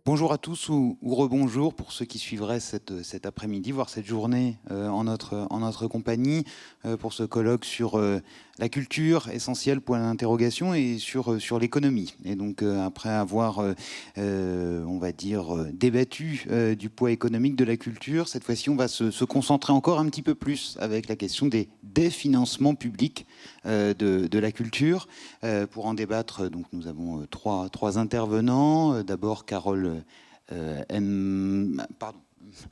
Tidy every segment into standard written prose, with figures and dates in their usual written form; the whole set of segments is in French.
Bonjour à tous ou rebonjour pour ceux qui suivraient cet après-midi, voire cette journée en notre compagnie, pour ce colloque sur la culture, essentiel point d'interrogation, et sur l'économie. Et donc après avoir, on va dire, débattu du poids économique de la culture, cette fois-ci on va se concentrer encore un petit peu plus avec la question des financements publics de la culture. Pour en débattre, donc, nous avons trois intervenants. D'abord Carole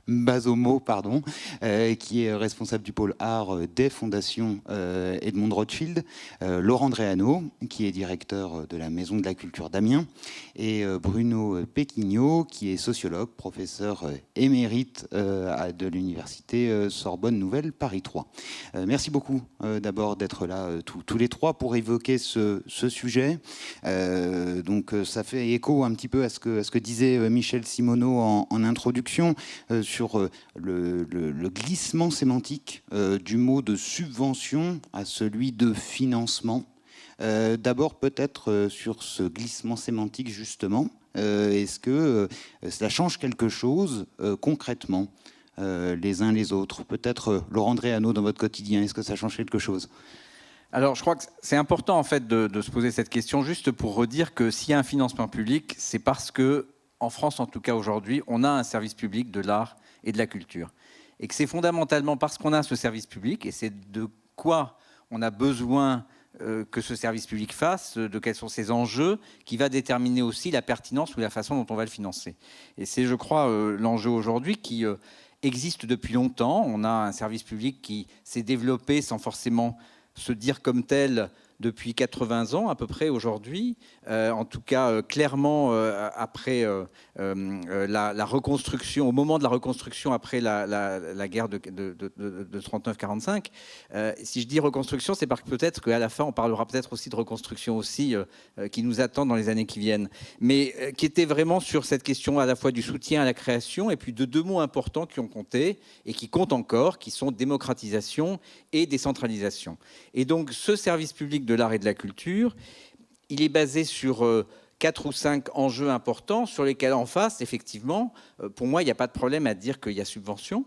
Mbazomo, qui est responsable du pôle art des fondations Edmond Rothschild, Laurent Dréano, qui est directeur de la Maison de la Culture d'Amiens, et Bruno Péquignot, qui est sociologue, professeur émérite de l'université Sorbonne Nouvelle Paris 3. Merci beaucoup d'abord d'être là tous les trois pour évoquer ce sujet. Donc ça fait écho un petit peu à ce que disait Michel Simoneau en introduction sur le glissement sémantique du mot de subvention à celui de financement. D'abord peut-être sur ce glissement sémantique justement, est-ce que cela change quelque chose concrètement les uns les autres? Peut-être Laurent Dréano, dans votre quotidien, est-ce que ça change quelque chose? Alors, je crois que c'est important en fait de se poser cette question, juste pour redire que s'il y a un financement public, c'est parce que, en France en tout cas aujourd'hui, on a un service public de l'art et de la culture. Et que c'est fondamentalement parce qu'on a ce service public, et c'est de quoi on a besoin que ce service public fasse, de quels sont ses enjeux, qui va déterminer aussi la pertinence ou la façon dont on va le financer. Et c'est, je crois, l'enjeu aujourd'hui qui existe depuis longtemps. On a un service public qui s'est développé sans forcément se dire comme tel depuis 80 ans à peu près aujourd'hui, en tout cas clairement après la reconstruction, au moment de la reconstruction après la guerre de 39-45. Si je dis reconstruction, c'est parce que peut-être qu'à la fin on parlera peut-être aussi de reconstruction aussi qui nous attend dans les années qui viennent, mais qui était vraiment sur cette question à la fois du soutien à la création et puis de deux mots importants qui ont compté et qui comptent encore, qui sont démocratisation et décentralisation. Et donc ce service public de l'art et de la culture, il est basé sur 4 ou 5 enjeux importants sur lesquels en face, effectivement, pour moi, il n'y a pas de problème à dire qu'il y a subvention.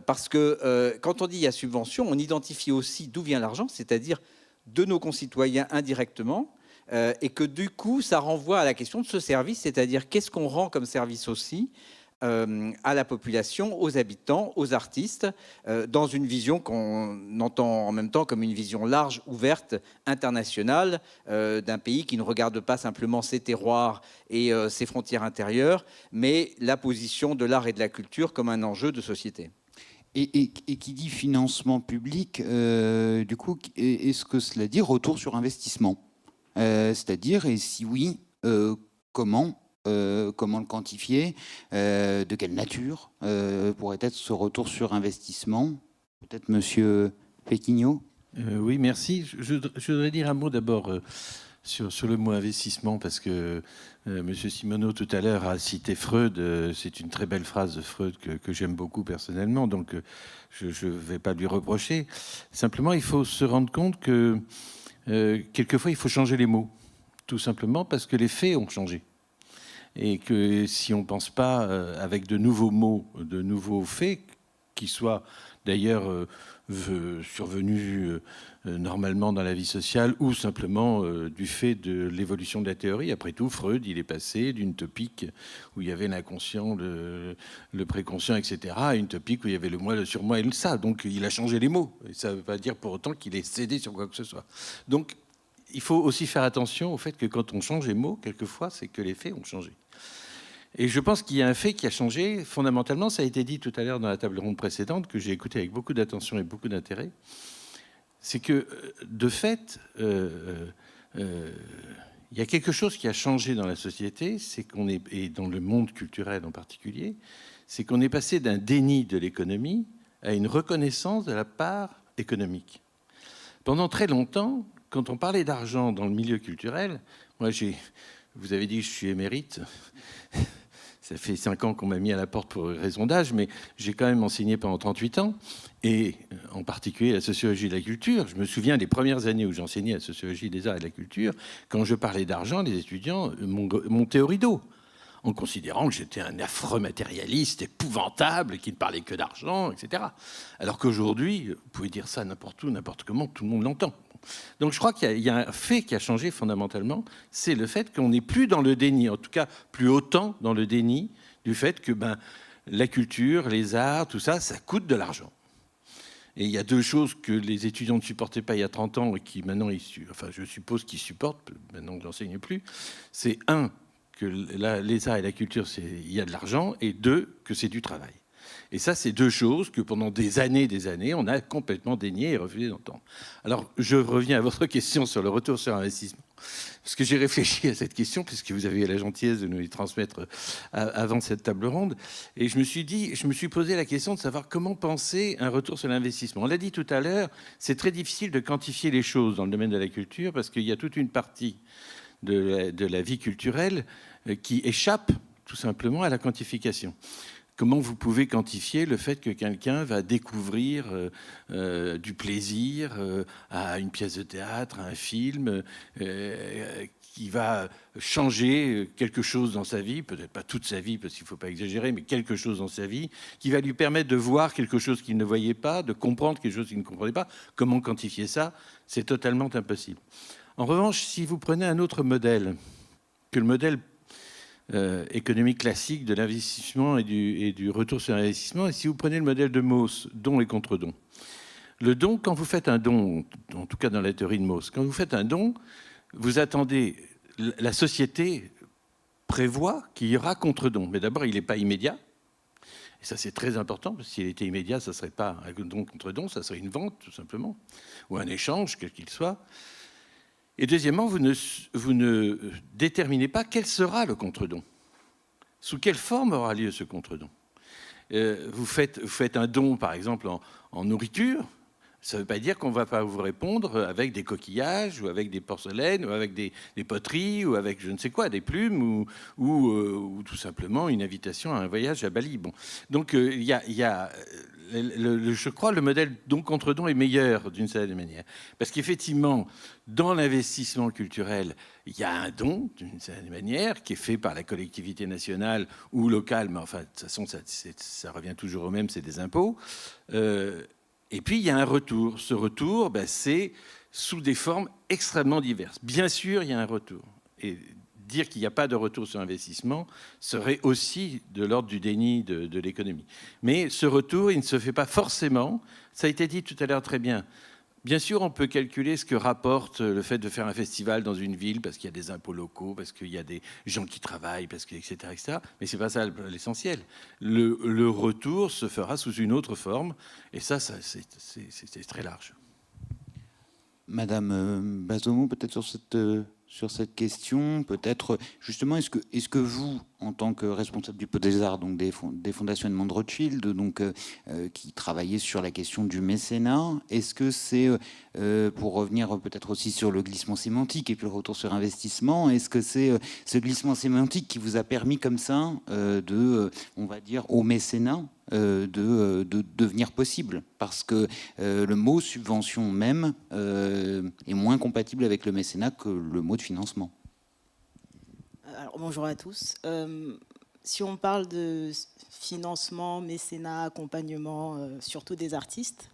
Parce que quand on dit il y a subvention, on identifie aussi d'où vient l'argent, c'est-à-dire de nos concitoyens indirectement, et que du coup, ça renvoie à la question de ce service, c'est-à-dire qu'est-ce qu'on rend comme service aussi à la population, aux habitants, aux artistes, dans une vision qu'on entend en même temps comme une vision large, ouverte, internationale, d'un pays qui ne regarde pas simplement ses terroirs et ses frontières intérieures, mais la position de l'art et de la culture comme un enjeu de société. Et qui dit financement public, du coup, est-ce que cela dit retour sur investissement? C'est-à-dire, et si oui, comment le quantifier, de quelle nature pourrait être ce retour sur investissement? Peut-être Monsieur Péquignot. Oui, merci. Je voudrais dire un mot d'abord sur le mot investissement, parce que Monsieur Simoneau tout à l'heure a cité Freud. C'est une très belle phrase de Freud que j'aime beaucoup personnellement, donc je ne vais pas lui reprocher. Simplement, il faut se rendre compte que quelquefois, il faut changer les mots, tout simplement parce que les faits ont changé. Et que si on ne pense pas avec de nouveaux mots, de nouveaux faits, qui soient d'ailleurs survenus normalement dans la vie sociale ou simplement du fait de l'évolution de la théorie. Après tout, Freud, il est passé d'une topique où il y avait l'inconscient, le préconscient, etc., à une topique où il y avait le moi, le surmoi et le ça. Donc il a changé les mots. Et ça ne veut pas dire pour autant qu'il ait cédé sur quoi que ce soit. Donc il faut aussi faire attention au fait que quand on change les mots, quelquefois, c'est que les faits ont changé. Et je pense qu'il y a un fait qui a changé fondamentalement. Ça a été dit tout à l'heure dans la table ronde précédente, que j'ai écouté avec beaucoup d'attention et beaucoup d'intérêt. C'est que, de fait, il y a quelque chose qui a changé dans la société, c'est qu'on est, et dans le monde culturel en particulier, c'est qu'on est passé d'un déni de l'économie à une reconnaissance de la part économique. Pendant très longtemps, quand on parlait d'argent dans le milieu culturel, moi vous avez dit que je suis émérite. Ça fait 5 ans qu'on m'a mis à la porte pour raison d'âge, mais j'ai quand même enseigné pendant 38 ans, et en particulier la sociologie de la culture. Je me souviens des premières années où j'enseignais la sociologie des arts et de la culture. Quand je parlais d'argent, les étudiants montaient au rideau, en considérant que j'étais un affreux matérialiste épouvantable qui ne parlait que d'argent, etc. Alors qu'aujourd'hui, vous pouvez dire ça n'importe où, n'importe comment, tout le monde l'entend. Donc je crois qu'il y a un fait qui a changé fondamentalement, c'est le fait qu'on n'est plus dans le déni, en tout cas plus autant dans le déni du fait que la culture, les arts, tout ça, ça coûte de l'argent. Et il y a deux choses que les étudiants ne supportaient pas il y a 30 ans et qui maintenant, je suppose qu'ils supportent, maintenant que j'enseigne plus, c'est un, que les arts et la culture, il y a de l'argent, et deux, que c'est du travail. Et ça, c'est deux choses que pendant des années, on a complètement dénié et refusé d'entendre. Alors, je reviens à votre question sur le retour sur investissement. Parce que j'ai réfléchi à cette question, puisque vous avez eu la gentillesse de nous les transmettre avant cette table ronde. Et je me suis posé la question de savoir comment penser un retour sur l'investissement. On l'a dit tout à l'heure, c'est très difficile de quantifier les choses dans le domaine de la culture, parce qu'il y a toute une partie de la vie culturelle qui échappe tout simplement à la quantification. Comment vous pouvez quantifier le fait que quelqu'un va découvrir du plaisir à une pièce de théâtre, à un film, qui va changer quelque chose dans sa vie, peut-être pas toute sa vie, parce qu'il ne faut pas exagérer, mais quelque chose dans sa vie, qui va lui permettre de voir quelque chose qu'il ne voyait pas, de comprendre quelque chose qu'il ne comprenait pas. Comment quantifier ça? C'est totalement impossible. En revanche, si vous prenez un autre modèle, que le modèle économique classique de l'investissement et du retour sur investissement. Et si vous prenez le modèle de Mauss, don et contre-don. Le don, quand vous faites un don, en tout cas dans la théorie de Mauss, quand vous faites un don, vous attendez, la société prévoit qu'il y aura contre-don. Mais d'abord, il n'est pas immédiat. Et ça, c'est très important, parce que s'il était immédiat, ça ne serait pas un don contre don, ça serait une vente, tout simplement, ou un échange, quel qu'il soit. Et deuxièmement, vous ne déterminez pas quel sera le contre-don. Sous quelle forme aura lieu ce contre-don? Vous faites un don, par exemple, en nourriture. Ça ne veut pas dire qu'on ne va pas vous répondre avec des coquillages, ou avec des porcelaines, ou avec des poteries, ou avec je ne sais quoi, des plumes, ou tout simplement une invitation à un voyage à Bali. Bon. Donc, je crois que le modèle don contre don est meilleur d'une certaine manière. Parce qu'effectivement, dans l'investissement culturel, il y a un don, d'une certaine manière, qui est fait par la collectivité nationale ou locale, mais enfin, de toute façon, ça revient toujours au même, c'est des impôts. Et puis, il y a un retour. Ce retour, c'est sous des formes extrêmement diverses. Bien sûr, il y a un retour. Et dire qu'il n'y a pas de retour sur investissement serait aussi de l'ordre du déni de l'économie. Mais ce retour, il ne se fait pas forcément. Ça a été dit tout à l'heure très bien. Bien sûr, on peut calculer ce que rapporte le fait de faire un festival dans une ville, parce qu'il y a des impôts locaux, parce qu'il y a des gens qui travaillent, etc., etc. Mais ce n'est pas ça l'essentiel. Le retour se fera sous une autre forme, et ça c'est très large. Madame Bazomo, peut-être sur cette question, peut-être justement, est-ce que vous, en tant que responsable du Pot des Arts, donc des fondations Edmond Rothschild, donc qui travaillez sur la question du mécénat, est-ce que c'est, pour revenir peut-être aussi sur le glissement sémantique et puis le retour sur investissement, est-ce que c'est ce glissement sémantique qui vous a permis comme ça on va dire, au mécénat de devenir possible, parce que le mot subvention même est moins compatible avec le mécénat que le mot de financement. Alors, bonjour à tous. Si on parle de financement, mécénat, accompagnement, surtout des artistes,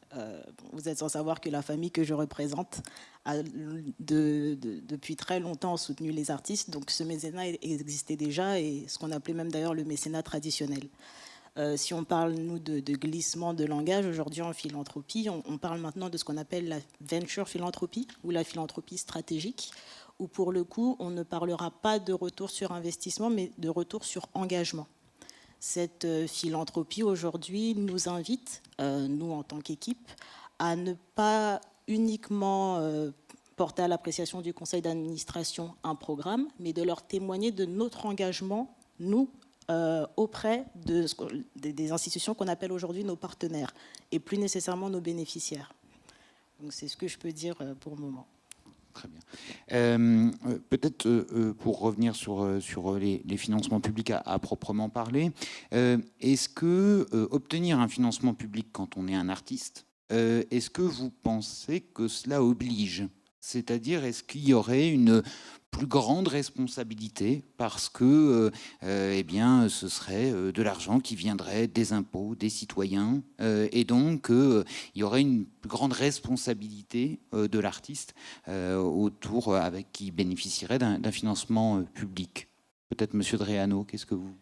vous êtes sans savoir que la famille que je représente a depuis très longtemps soutenu les artistes, donc ce mécénat existait déjà, et ce qu'on appelait même d'ailleurs le mécénat traditionnel. Si on parle, nous, de glissement de langage, aujourd'hui en philanthropie, on parle maintenant de ce qu'on appelle la venture philanthropie ou la philanthropie stratégique, où pour le coup, on ne parlera pas de retour sur investissement, mais de retour sur engagement. Cette philanthropie, aujourd'hui, nous invite, nous en tant qu'équipe, à ne pas uniquement porter à l'appréciation du conseil d'administration un programme, mais de leur témoigner de notre engagement, nous, auprès des institutions qu'on appelle aujourd'hui nos partenaires, et plus nécessairement nos bénéficiaires. Donc c'est ce que je peux dire pour le moment. Très bien. Peut-être pour revenir sur les financements publics à proprement parler, est-ce que obtenir un financement public quand on est un artiste, est-ce que vous pensez que cela oblige? C'est-à-dire, est-ce qu'il y aurait une plus grande responsabilité parce que eh bien, ce serait de l'argent qui viendrait des impôts des citoyens et donc il y aurait une plus grande responsabilité de l'artiste autour avec qui bénéficierait d'un financement public. Peut-être Monsieur Dreano, qu'est-ce que vous...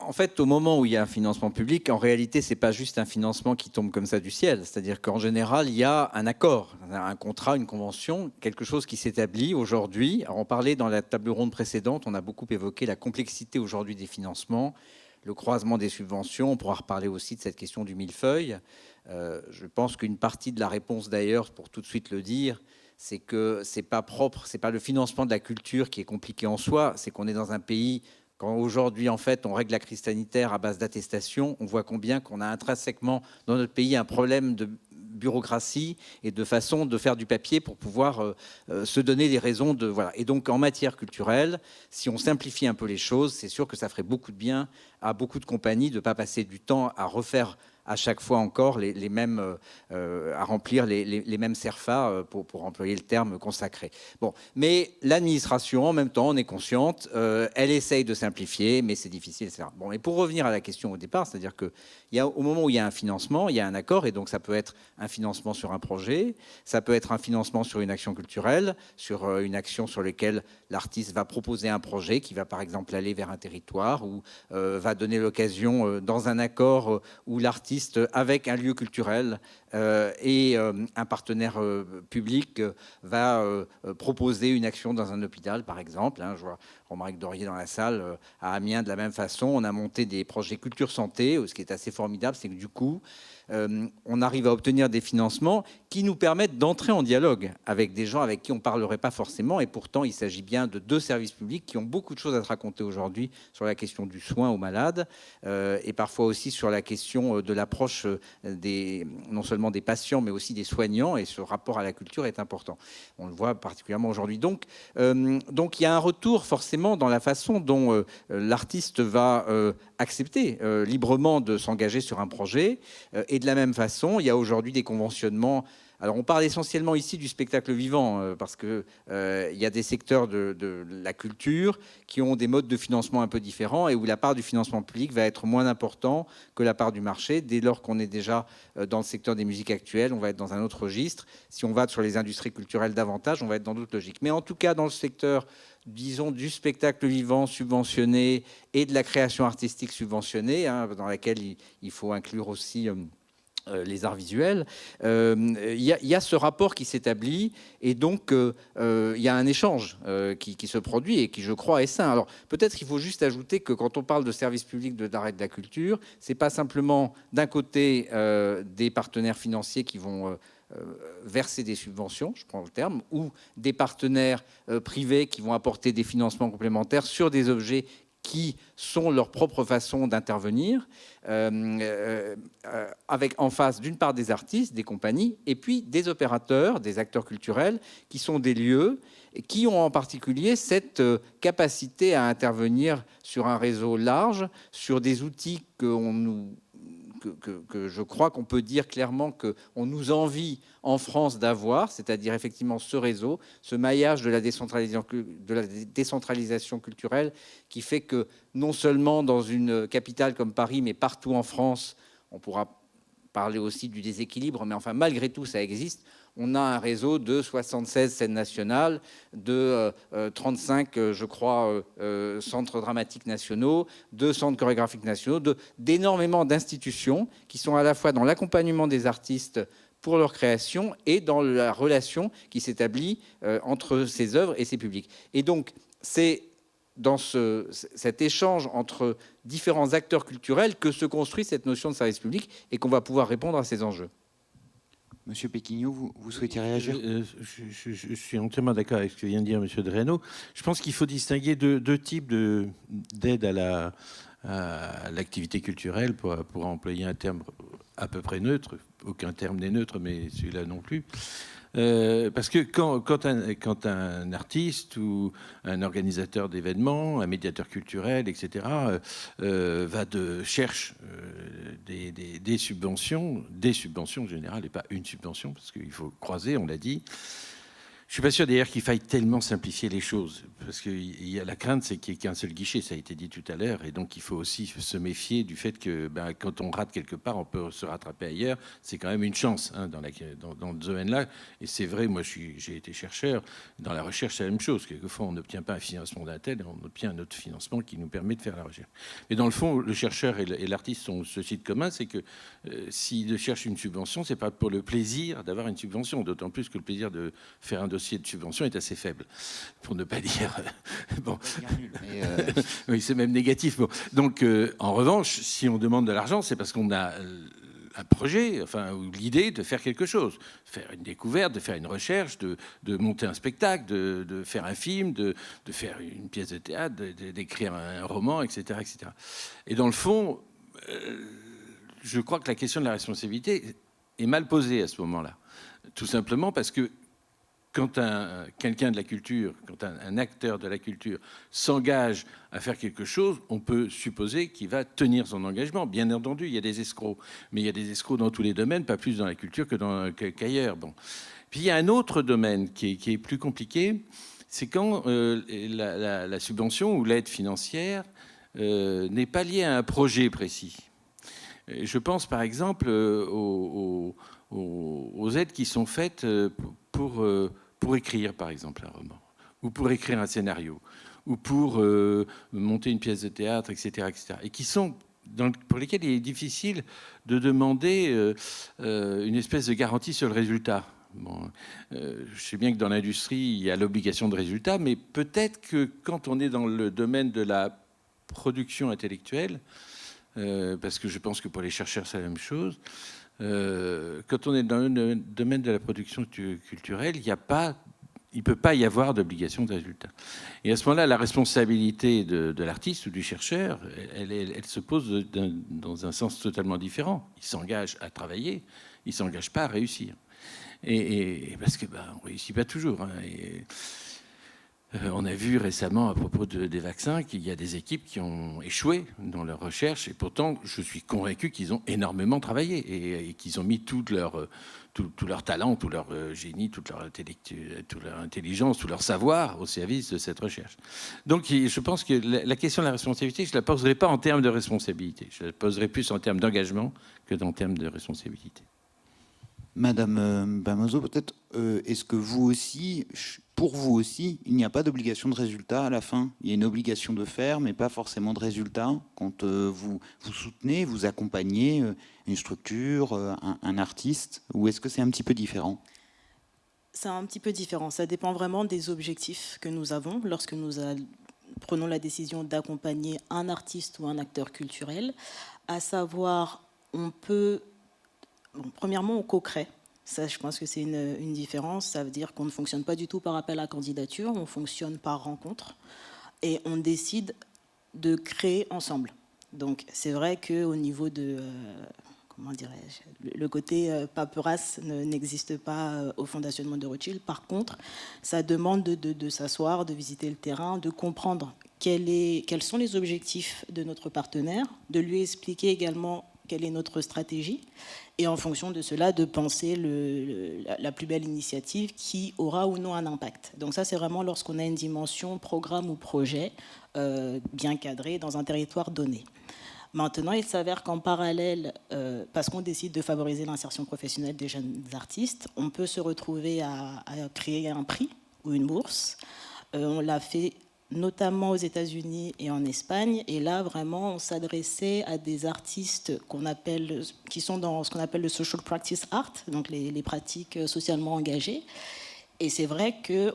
En fait, au moment où il y a un financement public, en réalité, ce n'est pas juste un financement qui tombe comme ça du ciel. C'est-à-dire qu'en général, il y a un accord, un contrat, une convention, quelque chose qui s'établit aujourd'hui. Alors, on parlait dans la table ronde précédente, on a beaucoup évoqué la complexité aujourd'hui des financements, le croisement des subventions. On pourra reparler aussi de cette question du millefeuille. Je pense qu'une partie de la réponse, d'ailleurs, pour tout de suite le dire, c'est que ce n'est pas propre, ce n'est pas le financement de la culture qui est compliqué en soi, c'est qu'on est dans un pays... Quand aujourd'hui, en fait, on règle la crise sanitaire à base d'attestation, on voit combien qu'on a intrinsèquement dans notre pays un problème de bureaucratie et de façon de faire du papier pour pouvoir se donner des raisons de... Voilà. Et donc, en matière culturelle, si on simplifie un peu les choses, c'est sûr que ça ferait beaucoup de bien à beaucoup de compagnies de ne pas passer du temps à refaire à chaque fois encore les mêmes, à remplir les mêmes CERFA, pour employer le terme consacré. Bon, mais l'administration, en même temps, on est consciente, elle essaye de simplifier, mais c'est difficile, etc. Bon, et pour revenir à la question au départ, c'est-à-dire qu'au moment où il y a un financement, il y a un accord, et donc ça peut être un financement sur un projet, ça peut être un financement sur une action culturelle, sur une action sur laquelle l'artiste va proposer un projet qui va par exemple aller vers un territoire ou va donner l'occasion, dans un accord où l'artiste avec un lieu culturel et un partenaire public va proposer une action dans un hôpital, par exemple. Je vois Romaric Dorier dans la salle. À Amiens, de la même façon, on a monté des projets culture-santé. Ce qui est assez formidable, c'est que du coup, on arrive à obtenir des financements qui nous permettent d'entrer en dialogue avec des gens avec qui on ne parlerait pas forcément. Et pourtant, il s'agit bien de deux services publics qui ont beaucoup de choses à se raconter aujourd'hui sur la question du soin aux malades et parfois aussi sur la question de l'approche non seulement des patients, mais aussi des soignants. Et ce rapport à la culture est important. On le voit particulièrement aujourd'hui. Donc, il y a un retour forcément dans la façon dont l'artiste va accepter librement de s'engager sur un projet. Et de la même façon, il y a aujourd'hui des conventionnements. Alors, on parle essentiellement ici du spectacle vivant, parce qu'il y a des secteurs de la culture qui ont des modes de financement un peu différents et où la part du financement public va être moins importante que la part du marché. Dès lors qu'on est déjà dans le secteur des musiques actuelles, on va être dans un autre registre. Si on va sur les industries culturelles davantage, on va être dans d'autres logiques. Mais en tout cas, dans le secteur, disons, du spectacle vivant subventionné et de la création artistique subventionnée, dans laquelle il faut inclure aussi les arts visuels, il y a ce rapport qui s'établit et donc il y a un échange qui se produit et qui, je crois, est sain. Alors peut-être qu'il faut juste ajouter que quand on parle de service public de l'art et de la culture, c'est pas simplement d'un côté des partenaires financiers qui vont verser des subventions, je prends le terme, ou des partenaires privés qui vont apporter des financements complémentaires sur des objets qui sont leur propre façon d'intervenir, avec en face d'une part des artistes, des compagnies, et puis des opérateurs, des acteurs culturels, qui sont des lieux, qui ont en particulier cette capacité à intervenir sur un réseau large, sur des outils que je crois qu'on peut dire clairement qu'on nous envie en France d'avoir, c'est-à-dire effectivement ce réseau, ce maillage de la décentralisation culturelle qui fait que non seulement dans une capitale comme Paris, mais partout en France, on pourra parler aussi du déséquilibre, mais enfin malgré tout ça existe. On a un réseau de 76 scènes nationales, de 35, je crois, centres dramatiques nationaux, de centres chorégraphiques nationaux, d'énormément d'institutions qui sont à la fois dans l'accompagnement des artistes pour leur création et dans la relation qui s'établit entre ces œuvres et ces publics. Et donc, c'est dans cet échange entre différents acteurs culturels que se construit cette notion de service public et qu'on va pouvoir répondre à ces enjeux. Monsieur Péquignot, vous souhaitez réagir ? Je suis entièrement d'accord avec ce que vient de dire Monsieur Dreano. Je pense qu'il faut distinguer deux types d'aide à l'activité culturelle, pour employer un terme à peu près neutre. Aucun terme n'est neutre, mais celui-là non plus. Parce que quand un artiste ou un organisateur d'événements, un médiateur culturel, etc., cherche des subventions en général, et pas une subvention, parce qu'il faut croiser, on l'a dit. Je suis pas sûr d'ailleurs qu'il faille tellement simplifier les choses, parce qu'il y a la crainte, c'est qu'il n'y ait qu'un seul guichet, ça a été dit tout à l'heure, et donc il faut aussi se méfier du fait que quand on rate quelque part, on peut se rattraper ailleurs. C'est quand même une chance hein, dans le domaine-là, et c'est vrai, moi j'ai été chercheur, dans la recherche c'est la même chose, quelquefois on n'obtient pas un financement d'un tel, on obtient un autre financement qui nous permet de faire la recherche. Mais dans le fond, le chercheur et l'artiste ont ceci de commun, c'est que s'il cherche une subvention, c'est pas pour le plaisir d'avoir une subvention, d'autant plus que le plaisir de faire un dossier de subvention est assez faible, pour ne pas dire... bon. Oui, c'est même négatif. Bon. Donc, en revanche, si on demande de l'argent, c'est parce qu'on a un projet, enfin, ou l'idée de faire quelque chose, faire une découverte, de faire une recherche, de monter un spectacle, de faire un film, de faire une pièce de théâtre, d'écrire un roman, etc., etc. Et dans le fond, je crois que la question de la responsabilité est mal posée à ce moment-là. Tout simplement parce que quand quelqu'un de la culture, quand un acteur de la culture s'engage à faire quelque chose, on peut supposer qu'il va tenir son engagement. Bien entendu, il y a des escrocs, mais il y a des escrocs dans tous les domaines, pas plus dans la culture qu'ailleurs. Bon. Puis il y a un autre domaine qui est plus compliqué, c'est quand la subvention ou l'aide financière n'est pas liée à un projet précis. Je pense par exemple aux aides qui sont faites pour écrire, par exemple, un roman, ou pour écrire un scénario, ou pour monter une pièce de théâtre, etc., etc. Et qui sont, pour lesquels il est difficile de demander une espèce de garantie sur le résultat. Bon, je sais bien que dans l'industrie, il y a l'obligation de résultat, mais peut-être que quand on est dans le domaine de la production intellectuelle, parce que je pense que pour les chercheurs, c'est la même chose, quand on est dans le domaine de la production culturelle, il ne peut pas y avoir d'obligation de résultat. Et à ce moment-là, la responsabilité de l'artiste ou du chercheur, elle se pose dans un sens totalement différent. Il s'engage à travailler, il ne s'engage pas à réussir. Et parce que on ne réussit pas toujours. Hein, on a vu récemment, à propos des vaccins, qu'il y a des équipes qui ont échoué dans leur recherche. Et pourtant, je suis convaincu qu'ils ont énormément travaillé et qu'ils ont mis tout leur talent, tout leur génie, toute leur intelligence, tout leur savoir au service de cette recherche. Donc, je pense que la question de la responsabilité, je ne la poserai pas en termes de responsabilité. Je la poserai plus en termes d'engagement que en termes de responsabilité. Madame Bamoso, peut-être, est-ce que vous aussi, pour vous aussi, il n'y a pas d'obligation de résultat à la fin? Il y a une obligation de faire, mais pas forcément de résultat quand vous soutenez, vous accompagnez une structure, un artiste, ou est-ce que c'est un petit peu différent? C'est un petit peu différent. Ça dépend vraiment des objectifs que nous avons lorsque nous prenons la décision d'accompagner un artiste ou un acteur culturel, à savoir, premièrement, on co-crée. Ça, je pense que c'est une différence. Ça veut dire qu'on ne fonctionne pas du tout par appel à candidature, on fonctionne par rencontre et on décide de créer ensemble. Donc, c'est vrai qu'au niveau de, comment dirais-je, le côté paperasse n'existe pas au fondationnement de Rothschild. Par contre, ça demande de s'asseoir, de visiter le terrain, de comprendre quels sont les objectifs de notre partenaire, de lui expliquer également quelle est notre stratégie, et en fonction de cela, de penser la plus belle initiative qui aura ou non un impact. Donc ça, c'est vraiment lorsqu'on a une dimension programme ou projet bien cadré dans un territoire donné. Maintenant, il s'avère qu'en parallèle, parce qu'on décide de favoriser l'insertion professionnelle des jeunes artistes, on peut se retrouver à créer un prix ou une bourse. On l'a fait notamment aux États-Unis et en Espagne. Et là, vraiment, on s'adressait à des artistes qui sont dans ce qu'on appelle le social practice art, donc les pratiques socialement engagées. Et c'est vrai que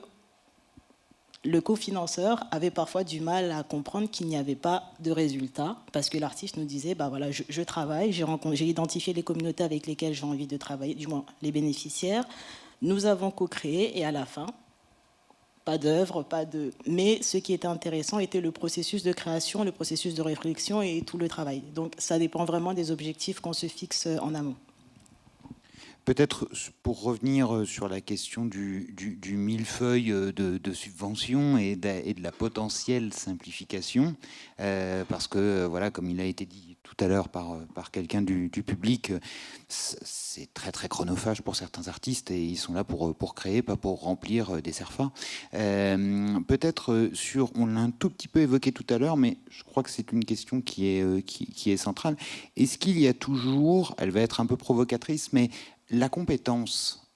le cofinanceur avait parfois du mal à comprendre qu'il n'y avait pas de résultat, parce que l'artiste nous disait, voilà, je travaille, j'ai identifié les communautés avec lesquelles j'ai envie de travailler, du moins les bénéficiaires. Nous avons co-créé, et à la fin, pas d'œuvre, mais ce qui était intéressant était le processus de création, le processus de réflexion et tout le travail. Donc ça dépend vraiment des objectifs qu'on se fixe en amont. Peut-être pour revenir sur la question du millefeuille de subventions et de la potentielle simplification, parce que, voilà, comme il a été dit tout à l'heure par quelqu'un du public, c'est très très chronophage pour certains artistes et ils sont là pour créer, pas pour remplir des CERFA. Peut-être on l'a un tout petit peu évoqué tout à l'heure, mais je crois que c'est une question qui est centrale. Est-ce qu'il y a toujours, elle va être un peu provocatrice, mais la compétence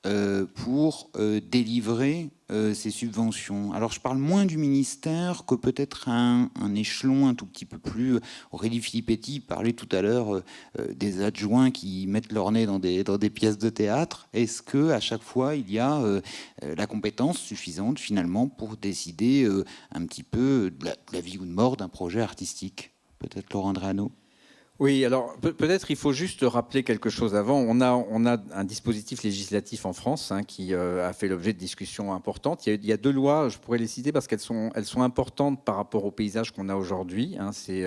pour délivrer ces subventions. Alors je parle moins du ministère que peut-être un échelon un tout petit peu plus... Aurélie Filippetti parlait tout à l'heure des adjoints qui mettent leur nez dans des pièces de théâtre. Est-ce qu'à chaque fois il y a la compétence suffisante finalement pour décider un petit peu de la vie ou de mort d'un projet artistique? Peut-être Laurent Andréano. Oui, alors peut-être il faut juste rappeler quelque chose avant. On a un dispositif législatif en France qui a fait l'objet de discussions importantes. Il y a deux lois, je pourrais les citer parce qu'elles sont importantes par rapport au paysage qu'on a aujourd'hui. C'est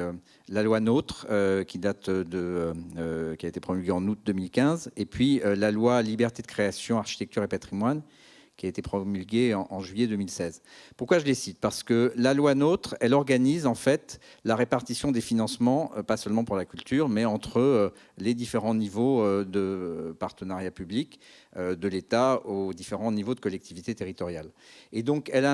la loi NOTRe qui date qui a été promulguée en août 2015, et puis la loi Liberté de création, architecture et patrimoine, qui a été promulguée en juillet 2016. Pourquoi je les cite? Parce que la loi NOTRe, elle organise en fait la répartition des financements, pas seulement pour la culture, mais entre les différents niveaux de partenariat public de l'État aux différents niveaux de collectivité territoriale. Et donc, elle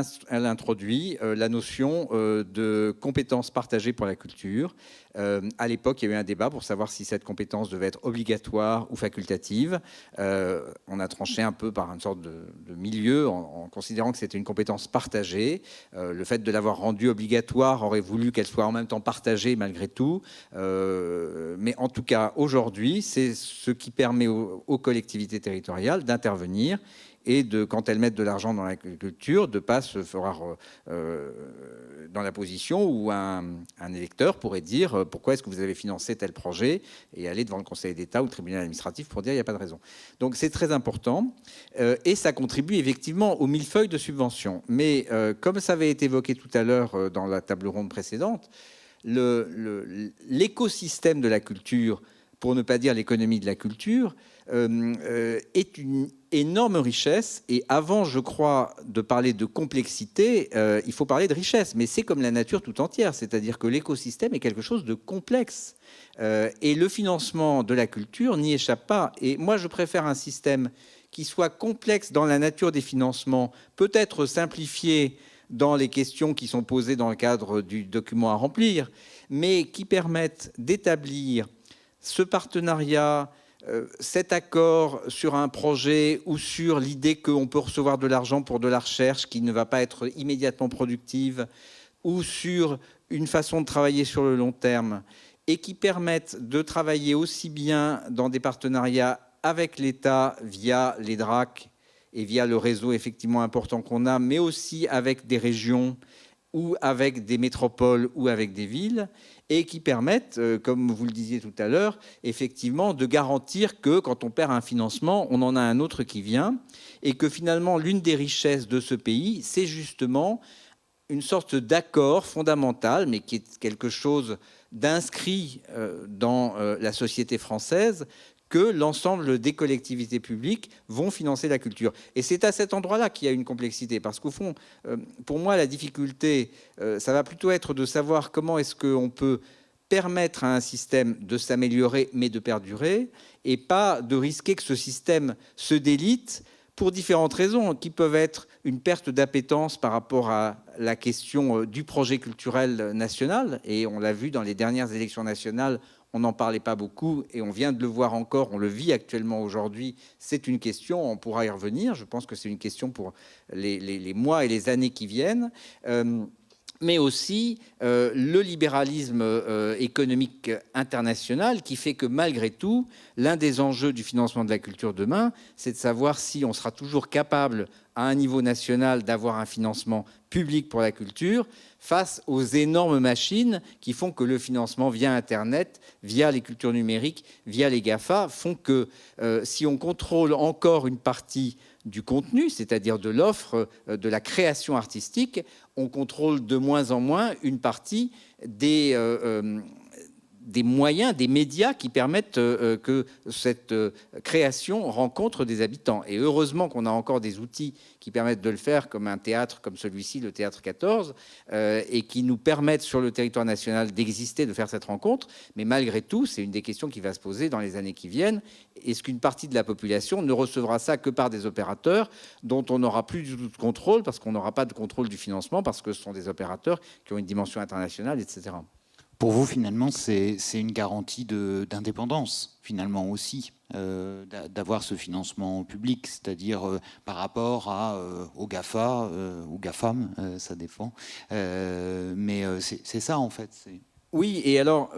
introduit la notion de compétences partagées pour la culture. À l'époque, il y a eu un débat pour savoir si cette compétence devait être obligatoire ou facultative. On a tranché un peu par une sorte de milieu en considérant que c'était une compétence partagée. Le fait de l'avoir rendue obligatoire aurait voulu qu'elle soit en même temps partagée malgré tout. Mais en tout cas, aujourd'hui, c'est ce qui permet aux collectivités territoriales d'intervenir et quand elles mettent de l'argent dans l'agriculture, de ne pas se faire dans la position où un électeur pourrait dire pourquoi est-ce que vous avez financé tel projet et aller devant le Conseil d'État ou le tribunal administratif pour dire il n'y a pas de raison. Donc c'est très important et ça contribue effectivement au millefeuille de subventions. Mais comme ça avait été évoqué tout à l'heure dans la table ronde précédente, l'écosystème de la culture, pour ne pas dire l'économie de la culture, est une énorme richesse. Et avant, je crois, de parler de complexité, il faut parler de richesse. Mais c'est comme la nature tout entière, c'est-à-dire que l'écosystème est quelque chose de complexe. Et le financement de la culture n'y échappe pas. Et moi, je préfère un système qui soit complexe dans la nature des financements, peut-être simplifié dans les questions qui sont posées dans le cadre du document à remplir, mais qui permettent d'établir ce partenariat, cet accord sur un projet ou sur l'idée qu'on peut recevoir de l'argent pour de la recherche qui ne va pas être immédiatement productive, ou sur une façon de travailler sur le long terme, et qui permettent de travailler aussi bien dans des partenariats avec l'État via les DRAC et via le réseau effectivement important qu'on a, mais aussi avec des régions ou avec des métropoles ou avec des villes, et qui permettent, comme vous le disiez tout à l'heure, effectivement de garantir que quand on perd un financement, on en a un autre qui vient, et que finalement l'une des richesses de ce pays, c'est justement une sorte d'accord fondamental, mais qui est quelque chose d'inscrit dans la société française, que l'ensemble des collectivités publiques vont financer la culture. Et c'est à cet endroit-là qu'il y a une complexité, parce qu'au fond, pour moi, la difficulté, ça va plutôt être de savoir comment est-ce qu'on peut permettre à un système de s'améliorer, mais de perdurer, et pas de risquer que ce système se délite pour différentes raisons, qui peuvent être une perte d'appétence par rapport à la question du projet culturel national, et on l'a vu dans les dernières élections nationales. On n'en parlait pas beaucoup et on vient de le voir encore, on le vit actuellement aujourd'hui. C'est une question, on pourra y revenir. Je pense que c'est une question pour les mois et les années qui viennent. Mais aussi le libéralisme économique international qui fait que malgré tout, l'un des enjeux du financement de la culture demain, c'est de savoir si on sera toujours capable à un niveau national d'avoir un financement public pour la culture face aux énormes machines qui font que le financement via Internet, via les cultures numériques, via les GAFA, font que si on contrôle encore une partie du contenu, c'est-à-dire de l'offre, de la création artistique, on contrôle de moins en moins une partie des des moyens, des médias qui permettent que cette création rencontre des habitants. Et heureusement qu'on a encore des outils qui permettent de le faire, comme un théâtre comme celui-ci, le Théâtre 14, et qui nous permettent sur le territoire national d'exister, de faire cette rencontre. Mais malgré tout, c'est une des questions qui va se poser dans les années qui viennent. Est-ce qu'une partie de la population ne recevra ça que par des opérateurs dont on n'aura plus du tout de contrôle, parce qu'on n'aura pas de contrôle du financement, parce que ce sont des opérateurs qui ont une dimension internationale, etc. Pour vous, finalement, c'est une garantie d'indépendance, finalement aussi, d'avoir ce financement public, c'est-à-dire par rapport aux GAFA, ou GAFAM, ça dépend. Mais c'est ça, en fait. Oui, et alors,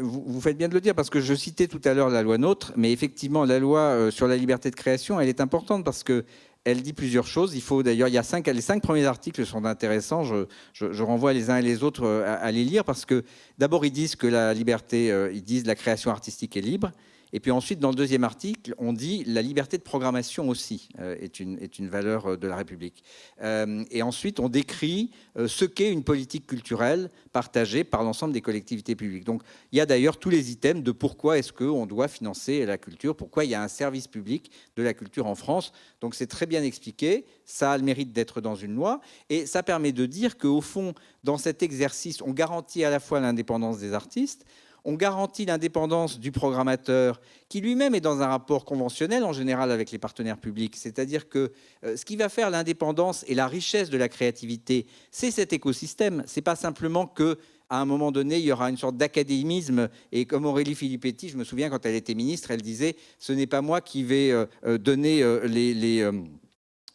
vous faites bien de le dire, parce que je citais tout à l'heure la loi NOTRe, mais effectivement, la loi sur la liberté de création, elle est importante parce que elle dit plusieurs choses. Il faut d'ailleurs, les 5 premiers articles sont intéressants. Je renvoie les uns et les autres à les lire parce que d'abord ils disent que la liberté, ils disent la création artistique est libre. Et puis ensuite, dans le deuxième article, on dit la liberté de programmation aussi est une valeur de la République. Et ensuite, on décrit ce qu'est une politique culturelle partagée par l'ensemble des collectivités publiques. Donc, il y a d'ailleurs tous les items de pourquoi est-ce qu'on doit financer la culture, pourquoi il y a un service public de la culture en France. Donc, c'est très bien expliqué. Ça a le mérite d'être dans une loi. Et ça permet de dire qu'au fond, dans cet exercice, on garantit à la fois l'indépendance des artistes, on garantit l'indépendance du programmateur qui lui-même est dans un rapport conventionnel en général avec les partenaires publics. C'est-à-dire que ce qui va faire l'indépendance et la richesse de la créativité, c'est cet écosystème. Ce n'est pas simplement qu'à un moment donné, il y aura une sorte d'académisme. Et comme Aurélie Filippetti, je me souviens quand elle était ministre, elle disait « ce n'est pas moi qui vais donner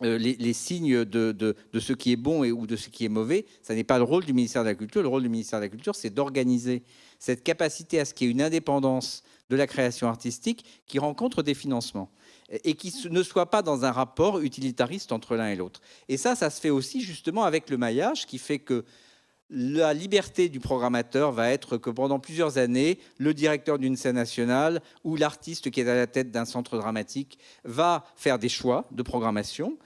les signes de ce qui est bon ou de ce qui est mauvais ». Ça n'est pas le rôle du ministère de la Culture. Le rôle du ministère de la Culture, c'est d'organiser cette capacité à ce qu'il y ait une indépendance de la création artistique qui rencontre des financements et qui ne soit pas dans un rapport utilitariste entre l'un et l'autre. Et ça se fait aussi justement avec le maillage qui fait que la liberté du programmateur va être que pendant plusieurs années, le directeur d'une scène nationale ou l'artiste qui est à la tête d'un centre dramatique va faire des choix de programmation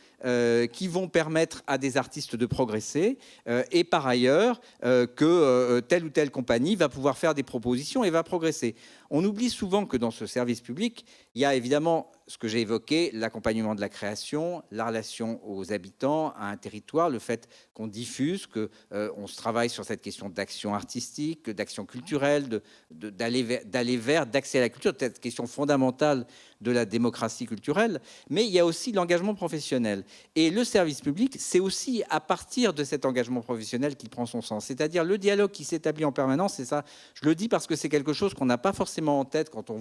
qui vont permettre à des artistes de progresser et par ailleurs que telle ou telle compagnie va pouvoir faire des propositions et va progresser. On oublie souvent que dans ce service public, il y a évidemment ce que j'ai évoqué, l'accompagnement de la création, la relation aux habitants, à un territoire, le fait qu'on diffuse, qu'on se travaille sur cette question d'action artistique, d'action culturelle, d'aller vers, d'accès à la culture, cette question fondamentale de la démocratie culturelle, mais il y a aussi l'engagement professionnel. Et le service public, c'est aussi à partir de cet engagement professionnel qu'il prend son sens, c'est-à-dire le dialogue qui s'établit en permanence, et ça, je le dis parce que c'est quelque chose qu'on n'a pas forcément en tête quand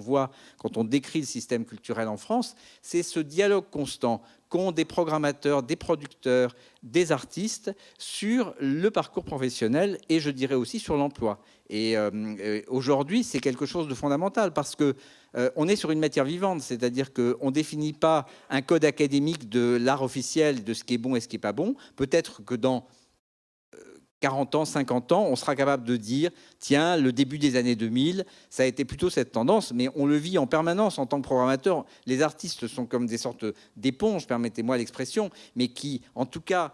on décrit le système culturel en France, c'est ce dialogue constant qu'ont des programmateurs, des producteurs, des artistes sur le parcours professionnel et je dirais aussi sur l'emploi. Et aujourd'hui, c'est quelque chose de fondamental parce que on est sur une matière vivante, c'est-à-dire qu'on ne définit pas un code académique de l'art officiel, de ce qui est bon et ce qui n'est pas bon. Peut-être que dans 40 ans, 50 ans, on sera capable de dire tiens, le début des années 2000, ça a été plutôt cette tendance, mais on le vit en permanence en tant que programmateur. Les artistes sont comme des sortes d'éponges, permettez-moi l'expression, mais qui, en tout cas,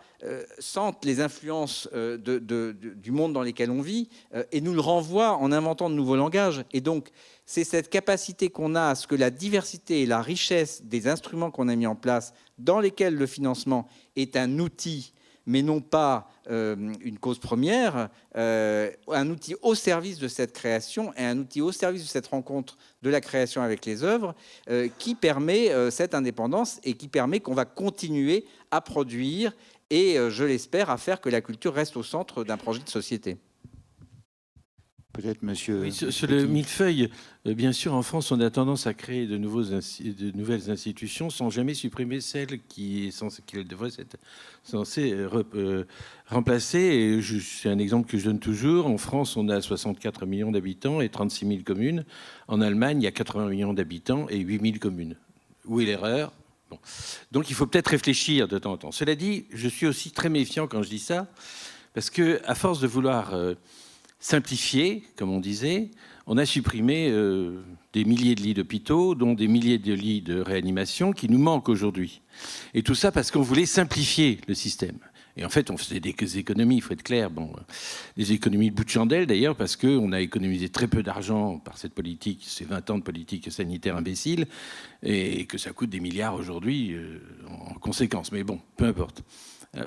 sentent les influences du monde dans lequel on vit et nous le renvoient en inventant de nouveaux langages. Et donc, c'est cette capacité qu'on a à ce que la diversité et la richesse des instruments qu'on a mis en place, dans lesquels le financement est un outil, mais non pas une cause première, un outil au service de cette création et un outil au service de cette rencontre de la création avec les œuvres qui permet cette indépendance et qui permet qu'on va continuer à produire et, je l'espère, à faire que la culture reste au centre d'un projet de société. Peut-être, monsieur... Oui, sur le millefeuille, bien sûr, en France, on a tendance à créer de nouvelles institutions sans jamais supprimer celles qui devraient être censées remplacer. Et c'est un exemple que je donne toujours. En France, on a 64 millions d'habitants et 36 000 communes. En Allemagne, il y a 80 millions d'habitants et 8 000 communes. Où est l'erreur ? Bon. Donc, il faut peut-être réfléchir de temps en temps. Cela dit, je suis aussi très méfiant quand je dis ça, parce qu'à force de vouloir... simplifié, comme on disait, on a supprimé des milliers de lits d'hôpitaux, dont des milliers de lits de réanimation qui nous manquent aujourd'hui. Et tout ça parce qu'on voulait simplifier le système. Et en fait, on faisait des économies, il faut être clair. Bon, des économies de bout de chandelle, d'ailleurs, parce qu'on a économisé très peu d'argent par cette politique, ces 20 ans de politique sanitaire imbécile, et que ça coûte des milliards aujourd'hui en conséquence. Mais bon, peu importe.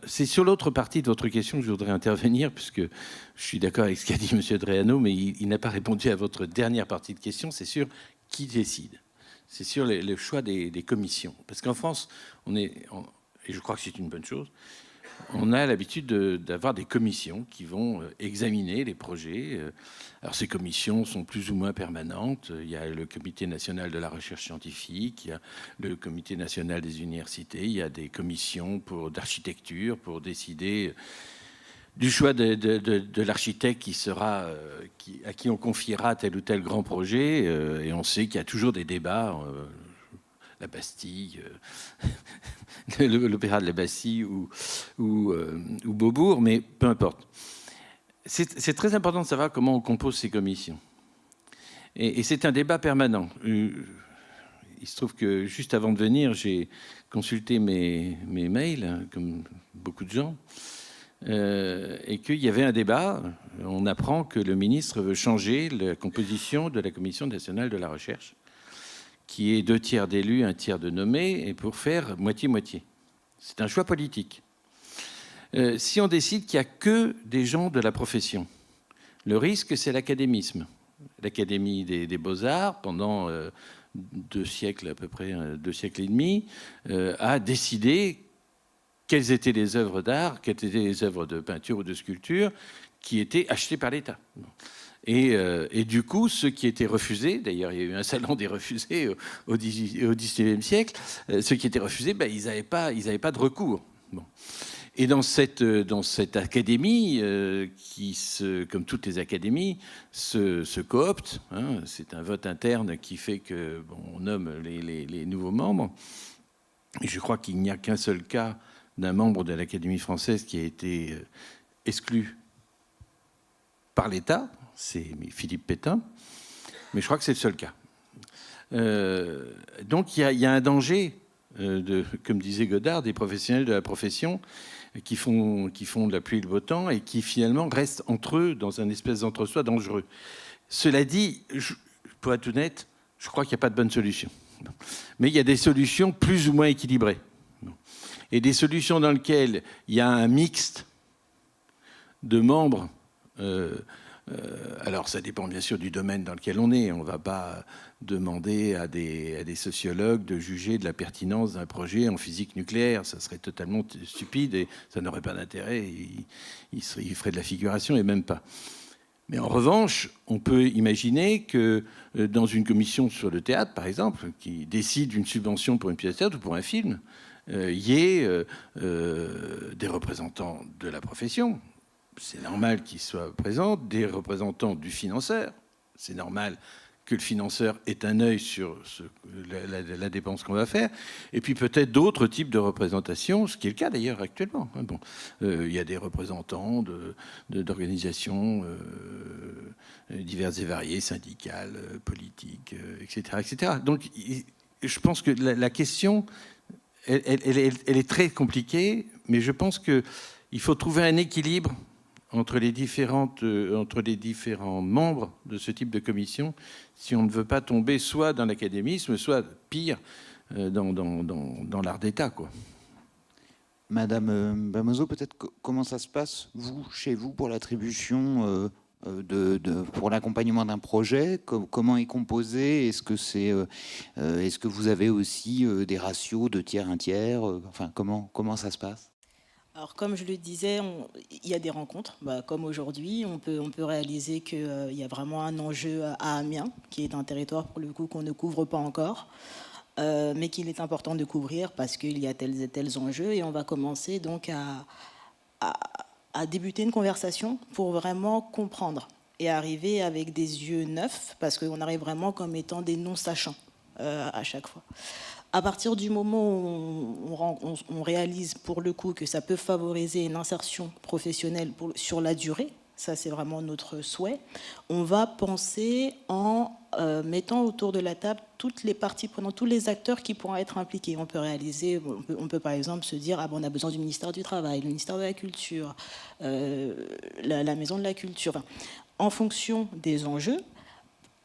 C'est sur l'autre partie de votre question que je voudrais intervenir, puisque je suis d'accord avec ce qu'a dit M. Dreano, mais il n'a pas répondu à votre dernière partie de question, c'est sur qui décide. C'est sur le choix des commissions. Parce qu'en France, et je crois que c'est une bonne chose, on a l'habitude d'avoir des commissions qui vont examiner les projets. Alors ces commissions sont plus ou moins permanentes. Il y a le Comité national de la recherche scientifique, il y a le Comité national des universités, il y a des commissions d'architecture pour décider du choix de l'architecte à qui on confiera tel ou tel grand projet. Et on sait qu'il y a toujours des débats. La Bastille, l'opéra de la Bastille ou Beaubourg, mais peu importe. C'est très important de savoir comment on compose ces commissions. Et c'est un débat permanent. Il se trouve que juste avant de venir, j'ai consulté mes mails, comme beaucoup de gens, et qu'il y avait un débat. On apprend que le ministre veut changer la composition de la Commission nationale de la recherche, qui est 2 tiers d'élus, 1 tiers de nommés, et pour faire moitié-moitié. C'est un choix politique. Si on décide qu'il n'y a que des gens de la profession, le risque, c'est l'académisme. L'Académie des Beaux-Arts, pendant 2 siècles à peu près, 2 siècles et demi, a décidé quelles étaient les œuvres d'art, quelles étaient les œuvres de peinture ou de sculpture qui étaient achetées par l'État. Et du coup, ceux qui étaient refusés, d'ailleurs il y a eu un salon des refusés au XIXe siècle, ceux qui étaient refusés, ils n'avaient pas de recours. Bon. Et dans cette académie, qui, comme toutes les académies, se coopte, hein, c'est un vote interne qui fait qu'on nomme les nouveaux membres. Et je crois qu'il n'y a qu'un seul cas d'un membre de l'Académie française qui a été exclu par l'État, c'est Philippe Pétain, mais je crois que c'est le seul cas. Donc il y a un danger, comme disait Godard, des professionnels de la profession qui font de la pluie et le beau temps et qui finalement restent entre eux dans un espèce d'entre-soi dangereux. Cela dit, pour être honnête, je crois qu'il n'y a pas de bonne solution. Mais il y a des solutions plus ou moins équilibrées. Et des solutions dans lesquelles il y a un mixte de membres. Alors ça dépend bien sûr du domaine dans lequel on est. On ne va pas demander à des sociologues de juger de la pertinence d'un projet en physique nucléaire. Ça serait totalement stupide et ça n'aurait pas d'intérêt. Ils feraient de la figuration et même pas. Mais en revanche, on peut imaginer que dans une commission sur le théâtre, par exemple, qui décide d'une subvention pour une pièce de théâtre ou pour un film, il y ait des représentants de la profession. C'est normal qu'ils soient présents, des représentants du financeur. C'est normal que le financeur ait un œil sur la dépense qu'on va faire. Et puis peut-être d'autres types de représentations, ce qui est le cas d'ailleurs actuellement. Bon, il y a des représentants d'organisations diverses et variées, syndicales, politiques, etc., etc. Donc je pense que la question, elle est très compliquée, mais je pense qu'il faut trouver un équilibre entre les différents membres de ce type de commission, si on ne veut pas tomber soit dans l'académisme, soit pire, dans l'art d'État, quoi. Madame Bamoso, peut-être comment ça se passe, chez vous, pour l'attribution pour l'accompagnement d'un projet, comment est composé? Est-ce que vous avez aussi des ratios de tiers, un tiers? Enfin, comment ça se passe? Alors, comme je le disais, il y a des rencontres. Comme aujourd'hui, on peut réaliser qu'il y a vraiment un enjeu à Amiens, qui est un territoire, pour le coup, qu'on ne couvre pas encore, mais qu'il est important de couvrir parce qu'il y a tels et tels enjeux. Et on va commencer donc à débuter une conversation pour vraiment comprendre et arriver avec des yeux neufs, parce qu'on arrive vraiment comme étant des non-sachants à chaque fois. À partir du moment où on réalise pour le coup que ça peut favoriser une insertion professionnelle sur la durée, ça c'est vraiment notre souhait, on va penser en mettant autour de la table toutes les parties prenantes, tous les acteurs qui pourront être impliqués. On peut par exemple se dire, on a besoin du ministère du Travail, le ministère de la Culture, la Maison de la Culture, enfin, en fonction des enjeux,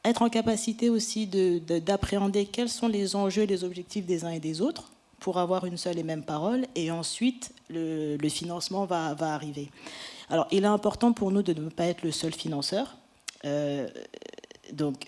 être en capacité aussi d'appréhender quels sont les enjeux, les objectifs des uns et des autres, pour avoir une seule et même parole, et ensuite le financement va arriver. Alors, il est important pour nous de ne pas être le seul financeur, donc,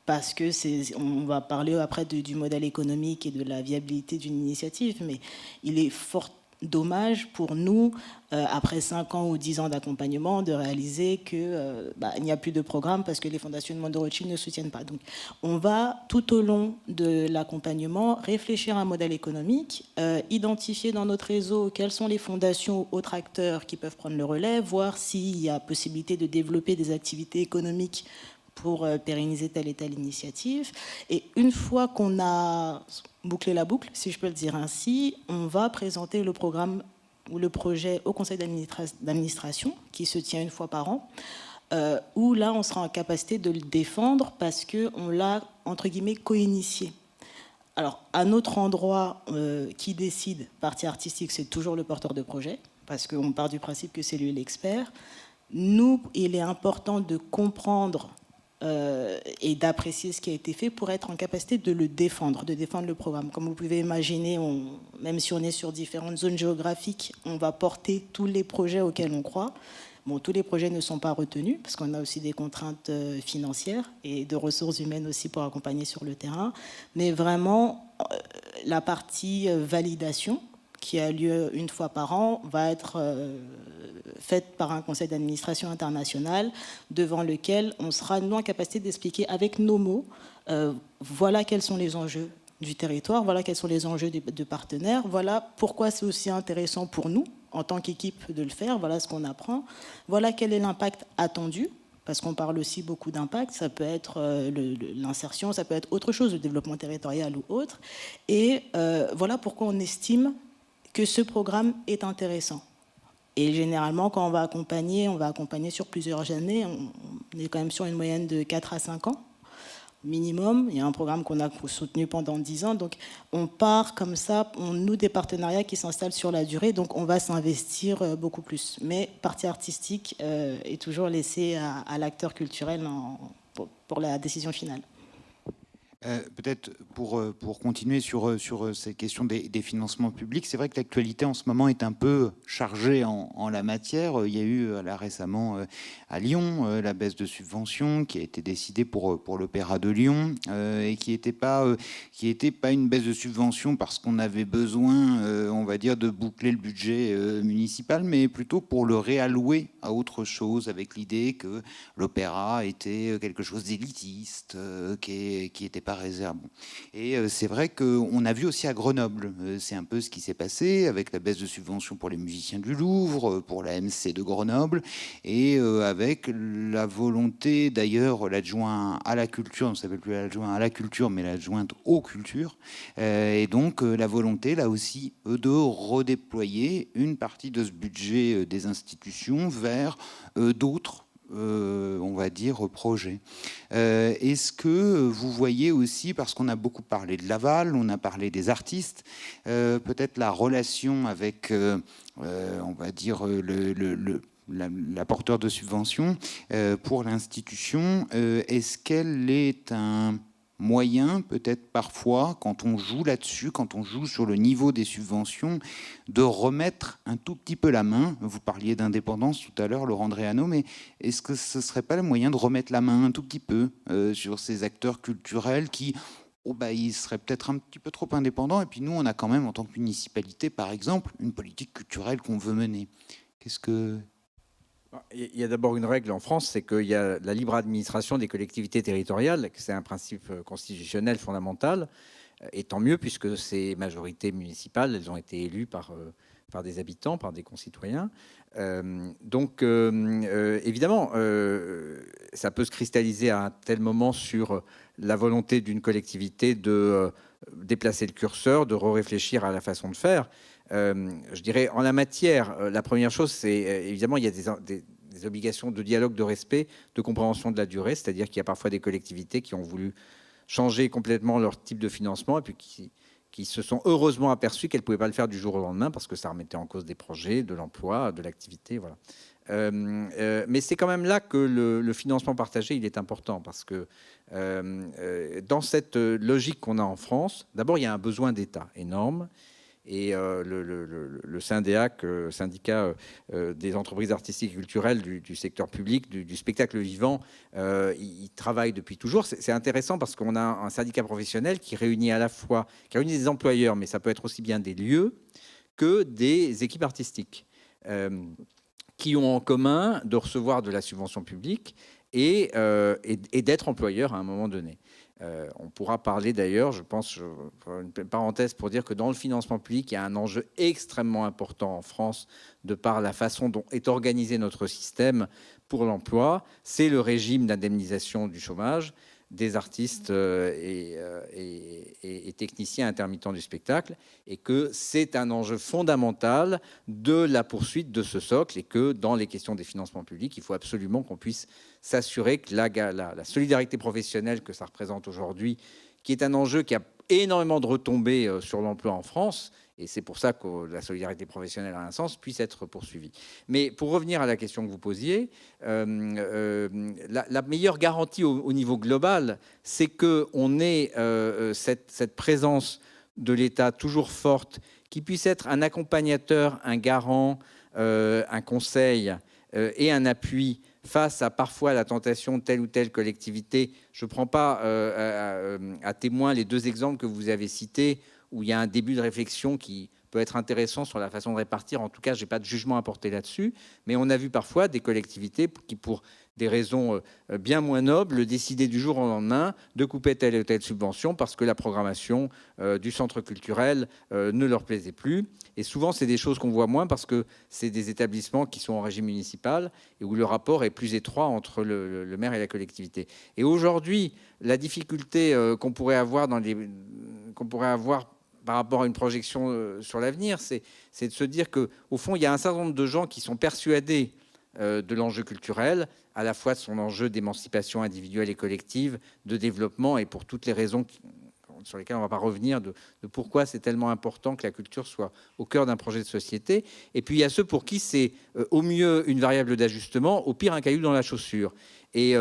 parce que on va parler après du modèle économique et de la viabilité d'une initiative, mais il est fort dommage pour nous, après 5 ans ou 10 ans d'accompagnement, de réaliser qu'il n'y a plus de programme parce que les fondations de Rothschild ne soutiennent pas. Donc, on va, tout au long de l'accompagnement, réfléchir à un modèle économique, identifier dans notre réseau quelles sont les fondations ou autres acteurs qui peuvent prendre le relais, voir s'il y a possibilité de développer des activités économiques pour pérenniser telle et telle initiative. Et une fois qu'on a bouclé la boucle, si je peux le dire ainsi, on va présenter le programme ou le projet au conseil d'administration, qui se tient une fois par an, où là, on sera en capacité de le défendre parce qu'on l'a, entre guillemets, co-initié. Alors, à notre endroit, qui décide, partie artistique, c'est toujours le porteur de projet, parce qu'on part du principe que c'est lui l'expert. Nous, il est important de comprendre et d'apprécier ce qui a été fait pour être en capacité de le défendre, de défendre le programme. Comme vous pouvez imaginer, même si on est sur différentes zones géographiques, on va porter tous les projets auxquels on croit. Bon, tous les projets ne sont pas retenus, parce qu'on a aussi des contraintes financières et de ressources humaines aussi pour accompagner sur le terrain. Mais vraiment, la partie validation, qui a lieu une fois par an, va être faite par un conseil d'administration international devant lequel on sera, nous, en capacité d'expliquer avec nos mots, voilà quels sont les enjeux du territoire, voilà quels sont les enjeux de partenaires, voilà pourquoi c'est aussi intéressant pour nous, en tant qu'équipe, de le faire, voilà ce qu'on apprend, voilà quel est l'impact attendu, parce qu'on parle aussi beaucoup d'impact, ça peut être l'insertion, ça peut être autre chose, le développement territorial ou autre, et voilà pourquoi on estime que ce programme est intéressant. Et généralement, quand on va accompagner sur plusieurs années. On est quand même sur une moyenne de 4 à 5 ans, minimum. Il y a un programme qu'on a soutenu pendant 10 ans. Donc, on part comme ça, on noue des partenariats qui s'installent sur la durée. Donc, on va s'investir beaucoup plus. Mais partie artistique est toujours laissée à l'acteur culturel pour la décision finale. Peut-être pour continuer sur ces questions des financements publics, c'est vrai que l'actualité en ce moment est un peu chargée en la matière. Il y a eu là récemment à Lyon la baisse de subventions qui a été décidée pour l'Opéra de Lyon et qui était pas une baisse de subventions parce qu'on avait besoin, on va dire, de boucler le budget municipal, mais plutôt pour le réallouer à autre chose, avec l'idée que l'opéra était quelque chose d'élitiste, qui était pas réserve. Et c'est vrai qu'on a vu aussi à Grenoble, c'est un peu ce qui s'est passé avec la baisse de subventions pour les musiciens du Louvre, pour la MC de Grenoble, et avec la volonté, d'ailleurs, l'adjoint à la culture, on ne s'appelle plus l'adjoint à la culture, mais l'adjointe aux cultures, et donc la volonté, là aussi, de redéployer une partie de ce budget des institutions vers d'autres on va dire, projet. Est-ce que vous voyez aussi, parce qu'on a beaucoup parlé de l'aval, on a parlé des artistes, peut-être la relation avec, on va dire, l'apporteur de subventions pour l'institution, est-ce qu'elle est un moyen, peut-être parfois, quand on joue là-dessus, quand on joue sur le niveau des subventions, de remettre un tout petit peu la main. Vous parliez d'indépendance tout à l'heure, Laurent Dréano, mais est-ce que ce ne serait pas le moyen de remettre la main un tout petit peu sur ces acteurs culturels qui, ils seraient peut-être un petit peu trop indépendants, et puis nous, on a quand même, en tant que municipalité, par exemple, une politique culturelle qu'on veut mener. Qu'est-ce que... Il y a d'abord une règle en France, c'est qu'il y a la libre administration des collectivités territoriales, c'est un principe constitutionnel fondamental, et tant mieux puisque ces majorités municipales, elles ont été élues par des habitants, par des concitoyens. Donc évidemment, ça peut se cristalliser à un tel moment sur la volonté d'une collectivité de déplacer le curseur, de réfléchir à la façon de faire. Je dirais, en la matière, la première chose, c'est évidemment, il y a des des obligations de dialogue, de respect, de compréhension de la durée, c'est-à-dire qu'il y a parfois des collectivités qui ont voulu changer complètement leur type de financement et puis qui se sont heureusement aperçues qu'elles ne pouvaient pas le faire du jour au lendemain parce que ça remettait en cause des projets, de l'emploi, de l'activité. Voilà. Mais c'est quand même là que le financement partagé il est important parce que dans cette logique qu'on a en France, d'abord il y a un besoin d'État énorme. Et le syndicat des entreprises artistiques et culturelles du secteur public, du spectacle vivant, il travaille depuis toujours. C'est intéressant parce qu'on a un syndicat professionnel qui réunit des employeurs, mais ça peut être aussi bien des lieux que des équipes artistiques, qui ont en commun de recevoir de la subvention publique et d'être employeurs à un moment donné. On pourra parler d'ailleurs, je pense, une parenthèse pour dire que dans le financement public, il y a un enjeu extrêmement important en France de par la façon dont est organisé notre système pour l'emploi. C'est le régime d'indemnisation du chômage des artistes et techniciens intermittents du spectacle, et que c'est un enjeu fondamental de la poursuite de ce socle, et que dans les questions des financements publics, il faut absolument qu'on puisse s'assurer que la solidarité professionnelle que ça représente aujourd'hui, qui est un enjeu qui a énormément de retombées sur l'emploi en France, et c'est pour ça que la solidarité professionnelle a un sens, puisse être poursuivie. Mais pour revenir à la question que vous posiez, la meilleure garantie au niveau global, c'est qu'on ait cette présence de l'État toujours forte, qui puisse être un accompagnateur, un garant, un conseil et un appui face à parfois la tentation de telle ou telle collectivité. Je ne prends pas à témoin les deux exemples que vous avez cités, où il y a un début de réflexion qui peut être intéressant sur la façon de répartir. En tout cas, je n'ai pas de jugement à porter là-dessus. Mais on a vu parfois des collectivités qui, pour des raisons bien moins nobles, décidaient du jour au lendemain de couper telle ou telle subvention parce que la programmation du centre culturel ne leur plaisait plus. Et souvent, c'est des choses qu'on voit moins parce que c'est des établissements qui sont en régime municipal et où le rapport est plus étroit entre le maire et la collectivité. Et aujourd'hui, la difficulté qu'on pourrait avoir par rapport à une projection sur l'avenir, c'est de se dire qu'au fond, il y a un certain nombre de gens qui sont persuadés de l'enjeu culturel, à la fois de son enjeu d'émancipation individuelle et collective, de développement, et pour toutes les raisons sur lesquelles on ne va pas revenir, de pourquoi c'est tellement important que la culture soit au cœur d'un projet de société. Et puis il y a ceux pour qui c'est au mieux une variable d'ajustement, au pire un caillou dans la chaussure. Et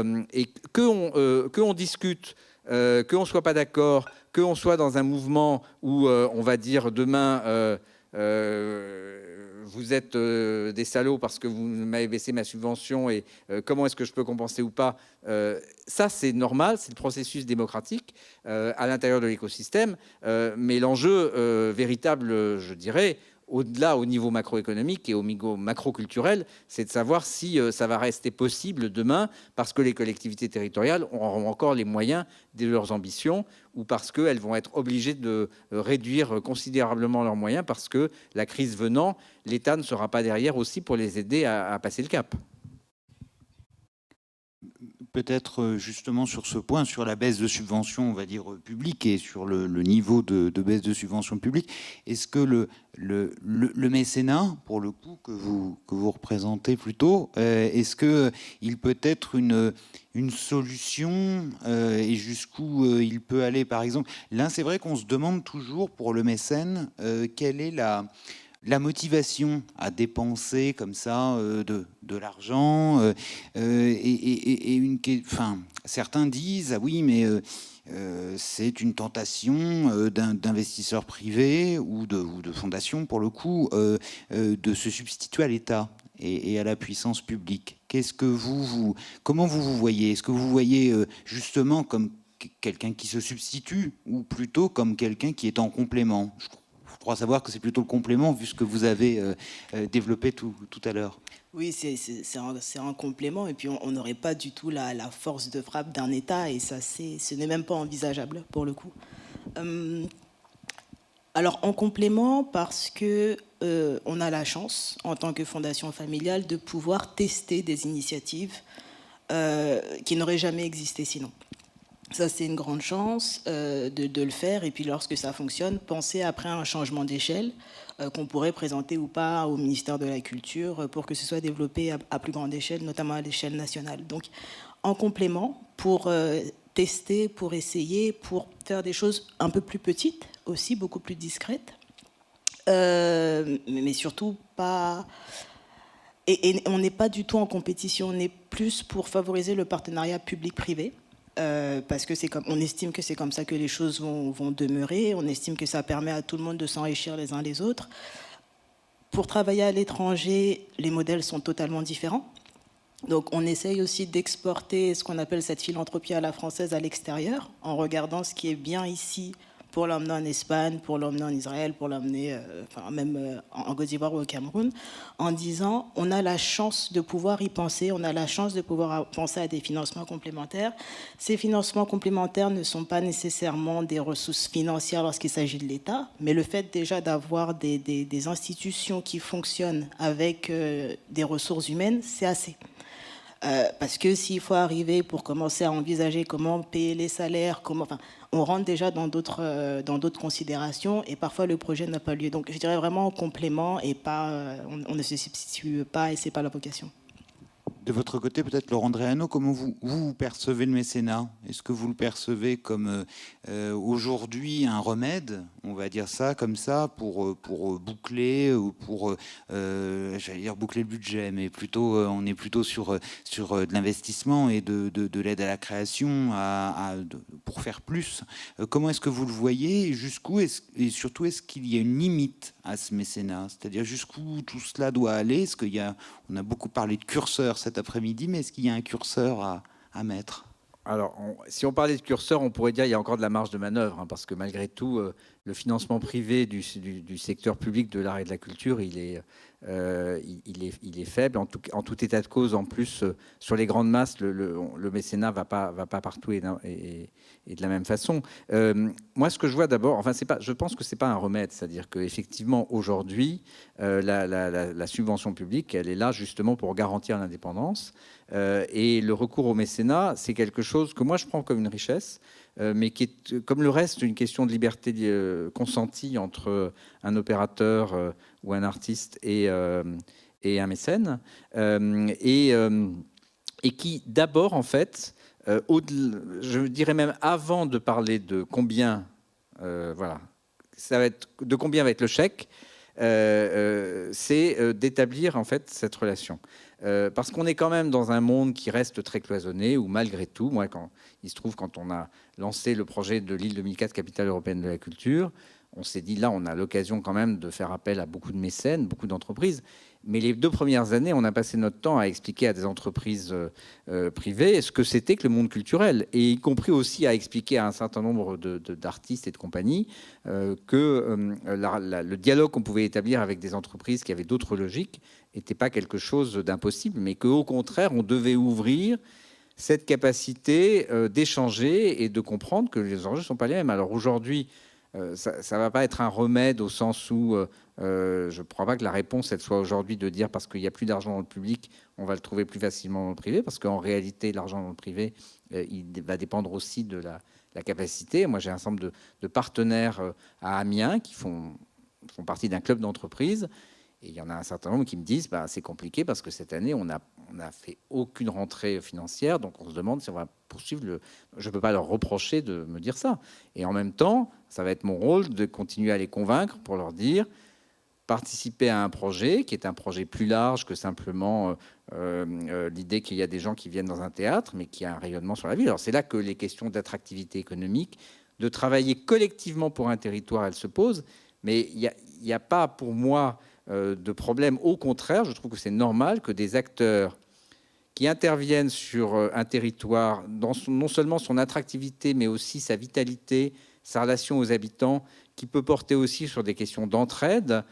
qu'on discute, qu'on ne soit pas d'accord, qu'on soit dans un mouvement où on va dire demain vous êtes des salauds parce que vous m'avez baissé ma subvention et comment est-ce que je peux compenser ou pas, ça c'est normal, c'est le processus démocratique à l'intérieur de l'écosystème, mais l'enjeu véritable, je dirais, au-delà, au niveau macroéconomique et au niveau macroculturel, c'est de savoir si ça va rester possible demain parce que les collectivités territoriales auront encore les moyens de leurs ambitions ou parce qu'elles vont être obligées de réduire considérablement leurs moyens parce que la crise venant, l'État ne sera pas derrière aussi pour les aider à passer le cap. Peut-être justement sur ce point, sur la baisse de subventions, on va dire, publiques et sur le niveau de baisse de subventions publiques, est-ce que le mécénat, pour le coup, que vous représentez plutôt, est-ce qu'il peut être une solution et jusqu'où il peut aller, par exemple? Là, c'est vrai qu'on se demande toujours, pour le mécène, quelle est la motivation à dépenser comme ça de l'argent certains disent ah oui mais c'est une tentation d'investisseurs privés ou de fondations pour le coup de se substituer à l'État et à la puissance publique. Qu'est-ce que comment vous voyez? Est-ce que vous voyez justement comme quelqu'un qui se substitue ou plutôt comme quelqu'un qui est en complément? Je crois savoir que c'est plutôt le complément, vu ce que vous avez développé tout à l'heure. Oui, c'est un complément, et puis on n'aurait pas du tout la force de frappe d'un État, et ça, ce n'est même pas envisageable, pour le coup. Alors, en complément, parce que on a la chance, en tant que fondation familiale, de pouvoir tester des initiatives qui n'auraient jamais existé sinon. Ça, c'est une grande chance de le faire. Et puis, lorsque ça fonctionne, penser après à un changement d'échelle qu'on pourrait présenter ou pas au ministère de la Culture pour que ce soit développé à plus grande échelle, notamment à l'échelle nationale. Donc, en complément, pour tester, pour essayer, pour faire des choses un peu plus petites aussi, beaucoup plus discrètes, mais surtout pas... Et on n'est pas du tout en compétition, on est plus pour favoriser le partenariat public-privé. Parce que on estime que c'est comme ça que les choses vont demeurer, on estime que ça permet à tout le monde de s'enrichir les uns les autres. Pour travailler à l'étranger, les modèles sont totalement différents. Donc on essaye aussi d'exporter ce qu'on appelle cette philanthropie à la française à l'extérieur, en regardant ce qui est bien ici pour l'emmener en Espagne, pour l'emmener en Israël, pour l'emmener même en Côte d'Ivoire ou au Cameroun, en disant on a la chance de pouvoir y penser, on a la chance de pouvoir penser à des financements complémentaires. Ces financements complémentaires ne sont pas nécessairement des ressources financières lorsqu'il s'agit de l'État, mais le fait déjà d'avoir des institutions qui fonctionnent avec des ressources humaines, c'est assez. Parce que s'il faut arriver pour commencer à envisager comment payer les salaires, on rentre déjà dans d'autres considérations et parfois le projet n'a pas lieu. Donc je dirais vraiment en complément et pas, on ne se substitue pas et c'est pas la vocation. De votre côté, peut-être Laurent Dréano, comment vous percevez le mécénat? Est-ce que vous le percevez comme aujourd'hui un remède, on va dire ça comme ça, pour boucler ou pour, j'allais dire boucler le budget, mais plutôt on est plutôt sur de l'investissement et de l'aide à la création pour faire plus. Comment est-ce que vous le voyez et jusqu'où et surtout est-ce qu'il y a une limite à ce mécénat? C'est-à-dire jusqu'où tout cela doit aller? Est-ce qu'il y a, on a beaucoup parlé de curseur cet après-midi, mais est-ce qu'il y a un curseur à mettre? Alors, si on parlait de curseur, on pourrait dire qu'il y a encore de la marge de manœuvre, hein, parce que malgré tout, le financement privé du secteur public de l'art et de la culture, il est faible. En tout état de cause, en plus, sur les grandes masses, le mécénat va pas partout et de la même façon. Moi, ce que je vois d'abord, je pense que c'est pas un remède, c'est-à-dire qu'effectivement, aujourd'hui, la subvention publique, elle est là justement pour garantir l'indépendance. Et le recours au mécénat, c'est quelque chose que moi je prends comme une richesse, mais qui est, comme le reste, une question de liberté consentie entre un opérateur ou un artiste et un mécène, et qui d'abord, en fait, je dirais même avant de parler de combien, de combien va être le chèque, c'est d'établir en fait cette relation. Parce qu'on est quand même dans un monde qui reste très cloisonné, où malgré tout, moi, il se trouve, quand on a lancé le projet de Lille 2004, capitale européenne de la culture, on s'est dit, là, on a l'occasion quand même de faire appel à beaucoup de mécènes, beaucoup d'entreprises. Mais les 2 premières années, on a passé notre temps à expliquer à des entreprises privées ce que c'était que le monde culturel, et y compris aussi à expliquer à un certain nombre d'artistes et de compagnies que le dialogue qu'on pouvait établir avec des entreprises qui avaient d'autres logiques n'était pas quelque chose d'impossible, mais qu'au contraire, on devait ouvrir cette capacité d'échanger et de comprendre que les enjeux ne sont pas les mêmes. Alors aujourd'hui, ça ne va pas être un remède au sens où je ne crois pas que la réponse elle soit aujourd'hui de dire parce qu'il n'y a plus d'argent dans le public, on va le trouver plus facilement dans le privé, parce qu'en réalité, l'argent dans le privé, il va dépendre aussi de la capacité. Moi, j'ai un ensemble de partenaires à Amiens qui font partie d'un club d'entreprise. Et il y en a un certain nombre qui me disent c'est compliqué parce que cette année, on n'a fait aucune rentrée financière. Donc, on se demande si on va poursuivre. Je ne peux pas leur reprocher de me dire ça. Et en même temps, ça va être mon rôle de continuer à les convaincre pour leur dire participer à un projet qui est un projet plus large que simplement l'idée qu'il y a des gens qui viennent dans un théâtre, mais qui a un rayonnement sur la ville. Alors, c'est là que les questions d'attractivité économique, de travailler collectivement pour un territoire, elles se posent. Mais il n'y a pas, pour moi, de problème. Au contraire, je trouve que c'est normal que des acteurs qui interviennent sur un territoire, dans non seulement son attractivité, mais aussi sa vitalité, sa relation aux habitants, qui peut porter aussi sur des questions d'entraide,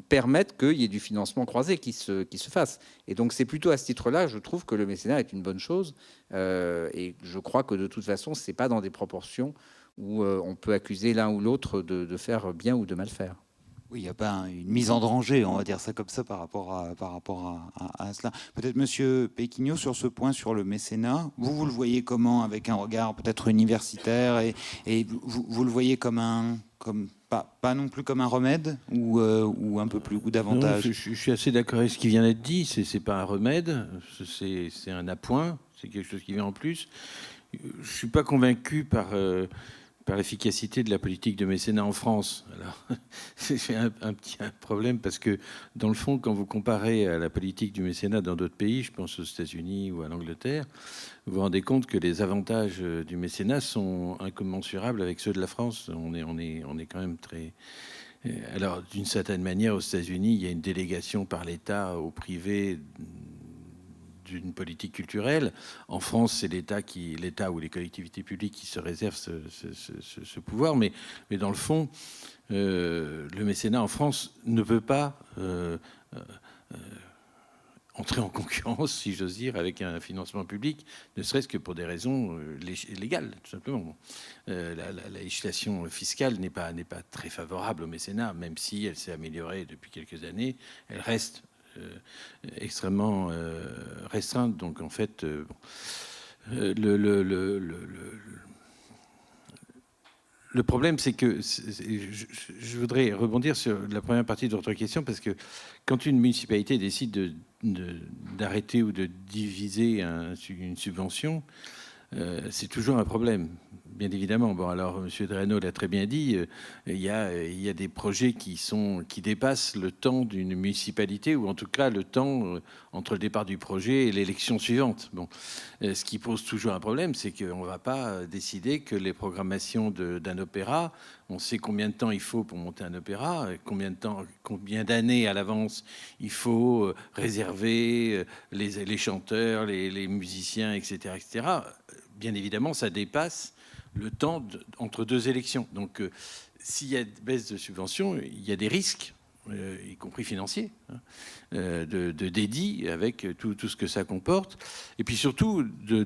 permettent qu'il y ait du financement croisé qui se fasse. Et donc c'est plutôt à ce titre-là, je trouve que le mécénat est une bonne chose. Et je crois que de toute façon, ce n'est pas dans des proportions où on peut accuser l'un ou l'autre de faire bien ou de mal faire. Oui, il n'y a pas une mise en danger, on va dire ça comme ça, par rapport à cela. Peut-être Monsieur Péquignot, sur ce point, sur le mécénat, vous le voyez comment, avec un regard peut-être universitaire, et vous le voyez pas non plus comme un remède, ou un peu plus, ou davantage? Non, je suis assez d'accord avec ce qui vient d'être dit. C'est pas un remède, c'est un appoint, c'est quelque chose qui vient en plus. Je suis pas convaincu par l'efficacité de la politique de mécénat en France. Alors, c'est un petit problème parce que, dans le fond, quand vous comparez à la politique du mécénat dans d'autres pays, je pense aux États-Unis ou à l'Angleterre, vous vous rendez compte que les avantages du mécénat sont incommensurables avec ceux de la France. On est quand même très... Alors, d'une certaine manière, aux États-Unis, il y a une délégation par l'État au privé d'une politique culturelle. En France, c'est l'État ou les collectivités publiques qui se réservent ce pouvoir. Mais dans le fond, le mécénat en France ne peut pas entrer en concurrence, si j'ose dire, avec un financement public, ne serait-ce que pour des raisons légales, tout simplement. La législation fiscale n'est pas très favorable au mécénat, même si elle s'est améliorée depuis quelques années. Elle reste extrêmement restreinte. Donc, en fait, le problème, c'est que je voudrais rebondir sur la première partie de votre question, parce que quand une municipalité décide d'arrêter ou de diviser une subvention, c'est toujours un problème, bien évidemment. Bon, alors, M. Drano l'a très bien dit, il y a des projets qui dépassent le temps d'une municipalité, ou en tout cas le temps entre le départ du projet et l'élection suivante. Bon, ce qui pose toujours un problème, c'est qu'on ne va pas décider que les programmations d'un opéra, on sait combien de temps il faut pour monter un opéra, combien d'années à l'avance il faut réserver les chanteurs, les musiciens, etc., etc. Bien évidemment, ça dépasse le temps entre deux élections. Donc, s'il y a une baisse de subventions, il y a des risques, y compris financiers, de dédit avec tout ce que ça comporte, et puis surtout de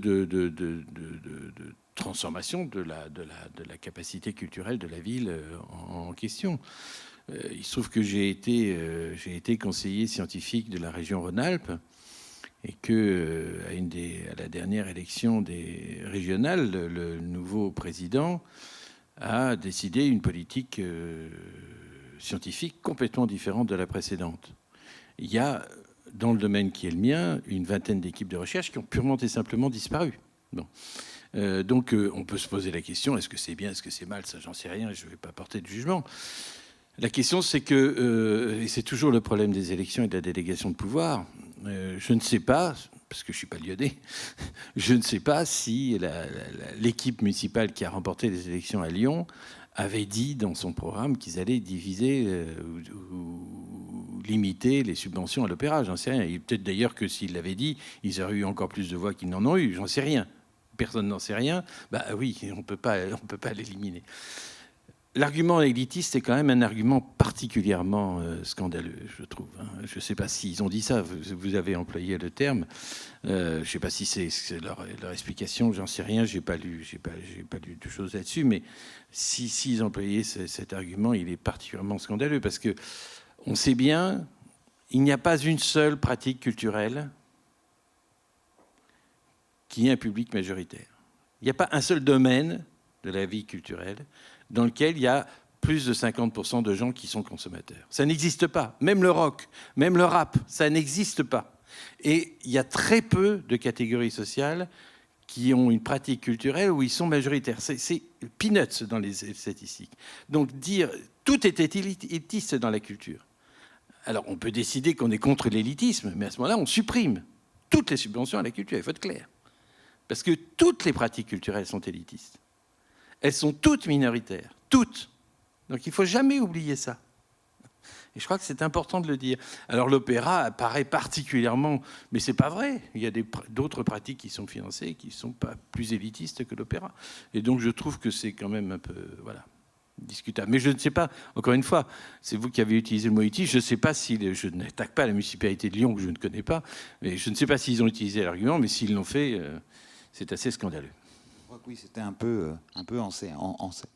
transformation de la capacité culturelle de la ville en question. Il se trouve que j'ai été conseiller scientifique de la région Rhône-Alpes, et que à la dernière élection des régionales, le nouveau président a décidé une politique scientifique complètement différente de la précédente. Il y a, dans le domaine qui est le mien, une vingtaine d'équipes de recherche qui ont purement et simplement disparu. Bon. Donc on peut se poser la question, est-ce que c'est bien, est-ce que c'est mal? Ça, j'en sais rien, je ne vais pas porter de jugement. La question, c'est que, et c'est toujours le problème des élections et de la délégation de pouvoir, je ne sais pas, parce que je ne suis pas lyonnais, je ne sais pas si l'équipe municipale qui a remporté les élections à Lyon avait dit dans son programme qu'ils allaient diviser ou limiter les subventions à l'opéra. J'en sais rien. Et peut-être d'ailleurs que s'ils l'avaient dit, ils auraient eu encore plus de voix qu'ils n'en ont eu. J'en sais rien. Personne n'en sait rien. Bah oui, on peut pas l'éliminer. L'argument élitiste est quand même un argument particulièrement scandaleux, je trouve. Je ne sais pas s'ils ont dit ça, vous avez employé le terme. Je ne sais pas si c'est leur explication, j'en sais rien, j'ai pas lu de choses là-dessus, mais s'ils employaient cet argument, il est particulièrement scandaleux, parce que on sait bien, il n'y a pas une seule pratique culturelle qui ait un public majoritaire. Il n'y a pas un seul domaine de la vie culturelle dans lequel il y a plus de 50% de gens qui sont consommateurs. Ça n'existe pas. Même le rock, même le rap, ça n'existe pas. Et il y a très peu de catégories sociales qui ont une pratique culturelle où ils sont majoritaires. C'est peanuts dans les statistiques. Donc dire tout est élitiste dans la culture. Alors on peut décider qu'on est contre l'élitisme, mais à ce moment-là, on supprime toutes les subventions à la culture, il faut être clair. Parce que toutes les pratiques culturelles sont élitistes. Elles sont toutes minoritaires, toutes. Donc il ne faut jamais oublier ça. Et je crois que c'est important de le dire. Alors l'opéra apparaît particulièrement, mais ce n'est pas vrai. Il y a d'autres pratiques qui sont financées et qui ne sont pas plus élitistes que l'opéra. Et donc je trouve que c'est quand même un peu discutable. Mais je ne sais pas, encore une fois, c'est vous qui avez utilisé le mot élitiste, je ne sais pas si, je n'attaque pas la municipalité de Lyon que je ne connais pas, mais je ne sais pas s'ils ont utilisé l'argument, mais s'ils l'ont fait, c'est assez scandaleux. crois que oui, c'était un peu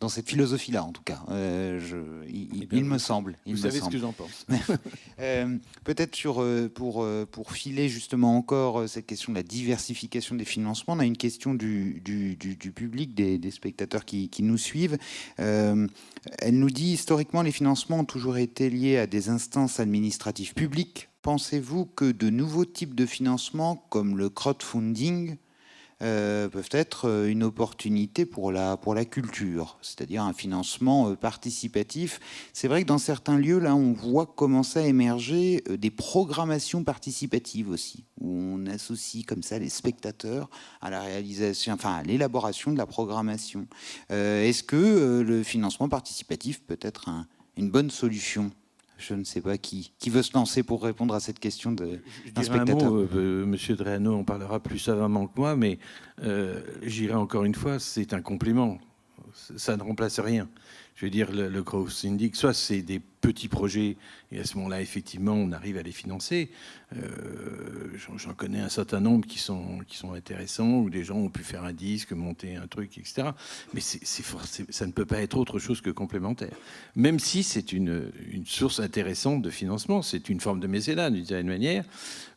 dans cette philosophie-là, en tout cas. Il me semble. Vous savez ce que j'en pense. Peut-être pour filer justement encore cette question de la diversification des financements, on a une question du public, des spectateurs qui nous suivent. Elle nous dit, historiquement, les financements ont toujours été liés à des instances administratives publiques. Pensez-vous que de nouveaux types de financement, comme le crowdfunding, peuvent être une opportunité pour la culture, c'est-à-dire un financement participatif? C'est vrai que dans certains lieux, là, on voit commencer à émerger des programmations participatives aussi, où on associe comme ça les spectateurs à la réalisation, enfin à l'élaboration de la programmation. Est-ce que le financement participatif peut être une bonne solution? Je ne sais pas qui veut se lancer pour répondre à cette question d'un spectateur. Un mot, Monsieur Dreano en parlera plus savamment que moi, mais j'irai encore une fois, c'est un complément. Ça ne remplace rien. Je veux dire, le crowdfunding, soit c'est des petits projets, et à ce moment-là, effectivement, on arrive à les financer. J'en connais un certain nombre qui sont intéressants, où des gens ont pu faire un disque, monter un truc, etc. Mais ça ne peut pas être autre chose que complémentaire. Même si c'est une source intéressante de financement, c'est une forme de mécénat, d'une certaine manière,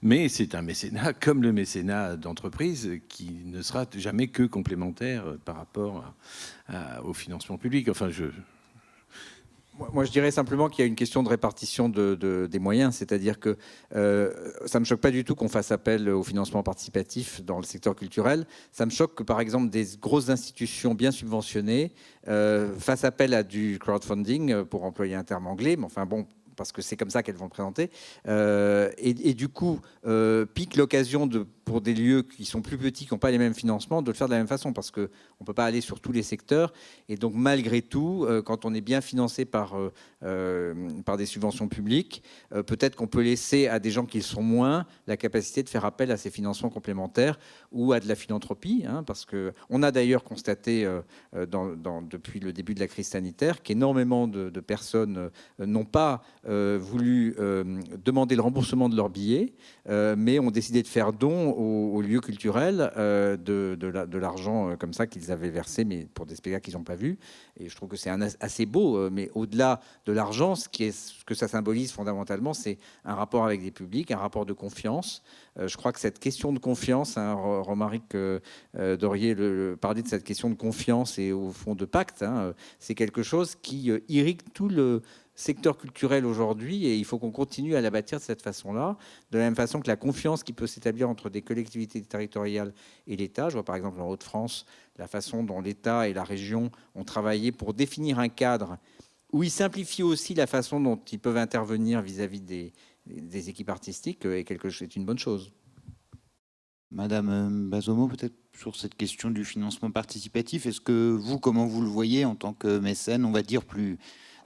mais c'est un mécénat comme le mécénat d'entreprise qui ne sera jamais que complémentaire par rapport au financement public. Enfin, Moi, je dirais simplement qu'il y a une question de répartition des moyens, c'est-à-dire que ça ne me choque pas du tout qu'on fasse appel au financement participatif dans le secteur culturel. Ça me choque que, par exemple, des grosses institutions bien subventionnées fassent appel à du crowdfunding, pour employer un terme anglais, mais enfin bon, parce que c'est comme ça qu'elles vont le présenter, et du coup piquent l'occasion pour des lieux qui sont plus petits, qui n'ont pas les mêmes financements, de le faire de la même façon, parce qu'on ne peut pas aller sur tous les secteurs. Et donc, malgré tout, quand on est bien financé par des subventions publiques, peut-être qu'on peut laisser à des gens qui le sont moins la capacité de faire appel à ces financements complémentaires ou à de la philanthropie, hein, parce qu'on a d'ailleurs constaté depuis le début de la crise sanitaire qu'énormément de personnes n'ont pas voulu demander le remboursement de leurs billets, mais ont décidé de faire don aux lieux culturels de l'argent comme ça qu'ils avaient versé, mais pour des spectacles qu'ils n'ont pas vus. Et je trouve que c'est assez beau, mais au-delà de l'argent, ce que ça symbolise fondamentalement, c'est un rapport avec des publics, un rapport de confiance. Je crois que cette question de confiance, hein, Romaric Dorier parlait de cette question de confiance et au fond de pacte, hein, c'est quelque chose qui irrigue tout le secteur culturel aujourd'hui, et il faut qu'on continue à la bâtir de cette façon-là, de la même façon que la confiance qui peut s'établir entre des collectivités territoriales et l'État. Je vois par exemple en Hauts-de-France la façon dont l'État et la région ont travaillé pour définir un cadre où ils simplifient aussi la façon dont ils peuvent intervenir vis-à-vis des équipes artistiques, et c'est une bonne chose. Madame Bazomo, peut-être sur cette question du financement participatif, est-ce que vous, comment vous le voyez en tant que mécène, on va dire plus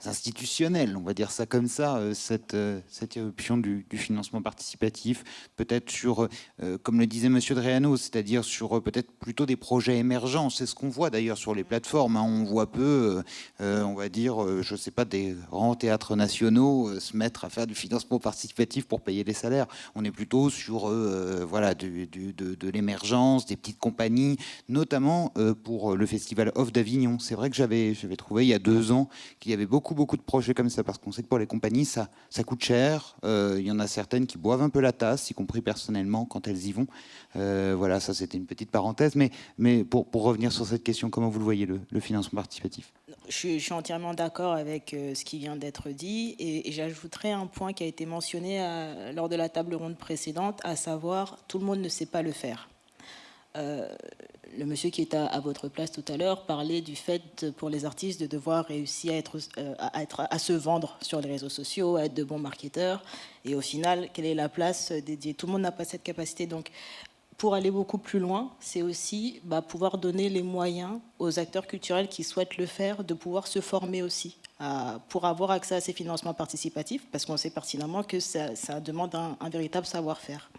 institutionnel, on va dire ça comme ça, cette éruption du financement participatif, peut-être sur, comme le disait Monsieur Dreano, c'est-à-dire sur peut-être plutôt des projets émergents. C'est ce qu'on voit d'ailleurs sur les plateformes, hein. On voit peu, on va dire, je ne sais pas, des grands théâtres nationaux se mettre à faire du financement participatif pour payer les salaires. On est plutôt sur voilà, de l'émergence, des petites compagnies, notamment pour le Festival Off d'Avignon. C'est vrai que j'avais trouvé il y a 2 ans qu'il y avait beaucoup de projets comme ça, parce qu'on sait que pour les compagnies, ça coûte cher. Il y en a certaines qui boivent un peu la tasse, y compris personnellement, quand elles y vont. Voilà, ça c'était une petite parenthèse. Mais pour revenir sur cette question, comment vous le voyez, le financement participatif? Je suis entièrement d'accord avec ce qui vient d'être dit, et j'ajouterai un point qui a été mentionné lors de la table ronde précédente, à savoir, tout le monde ne sait pas le faire. Le monsieur qui était à votre place tout à l'heure parlait du fait pour les artistes de devoir réussir à se vendre sur les réseaux sociaux, à être de bons marketeurs. Et au final, quelle est la place dédiée? Tout le monde n'a pas cette capacité. Donc, pour aller beaucoup plus loin, c'est aussi pouvoir donner les moyens aux acteurs culturels qui souhaitent le faire, de pouvoir se former aussi pour avoir accès à ces financements participatifs, parce qu'on sait pertinemment que ça demande un véritable savoir-faire.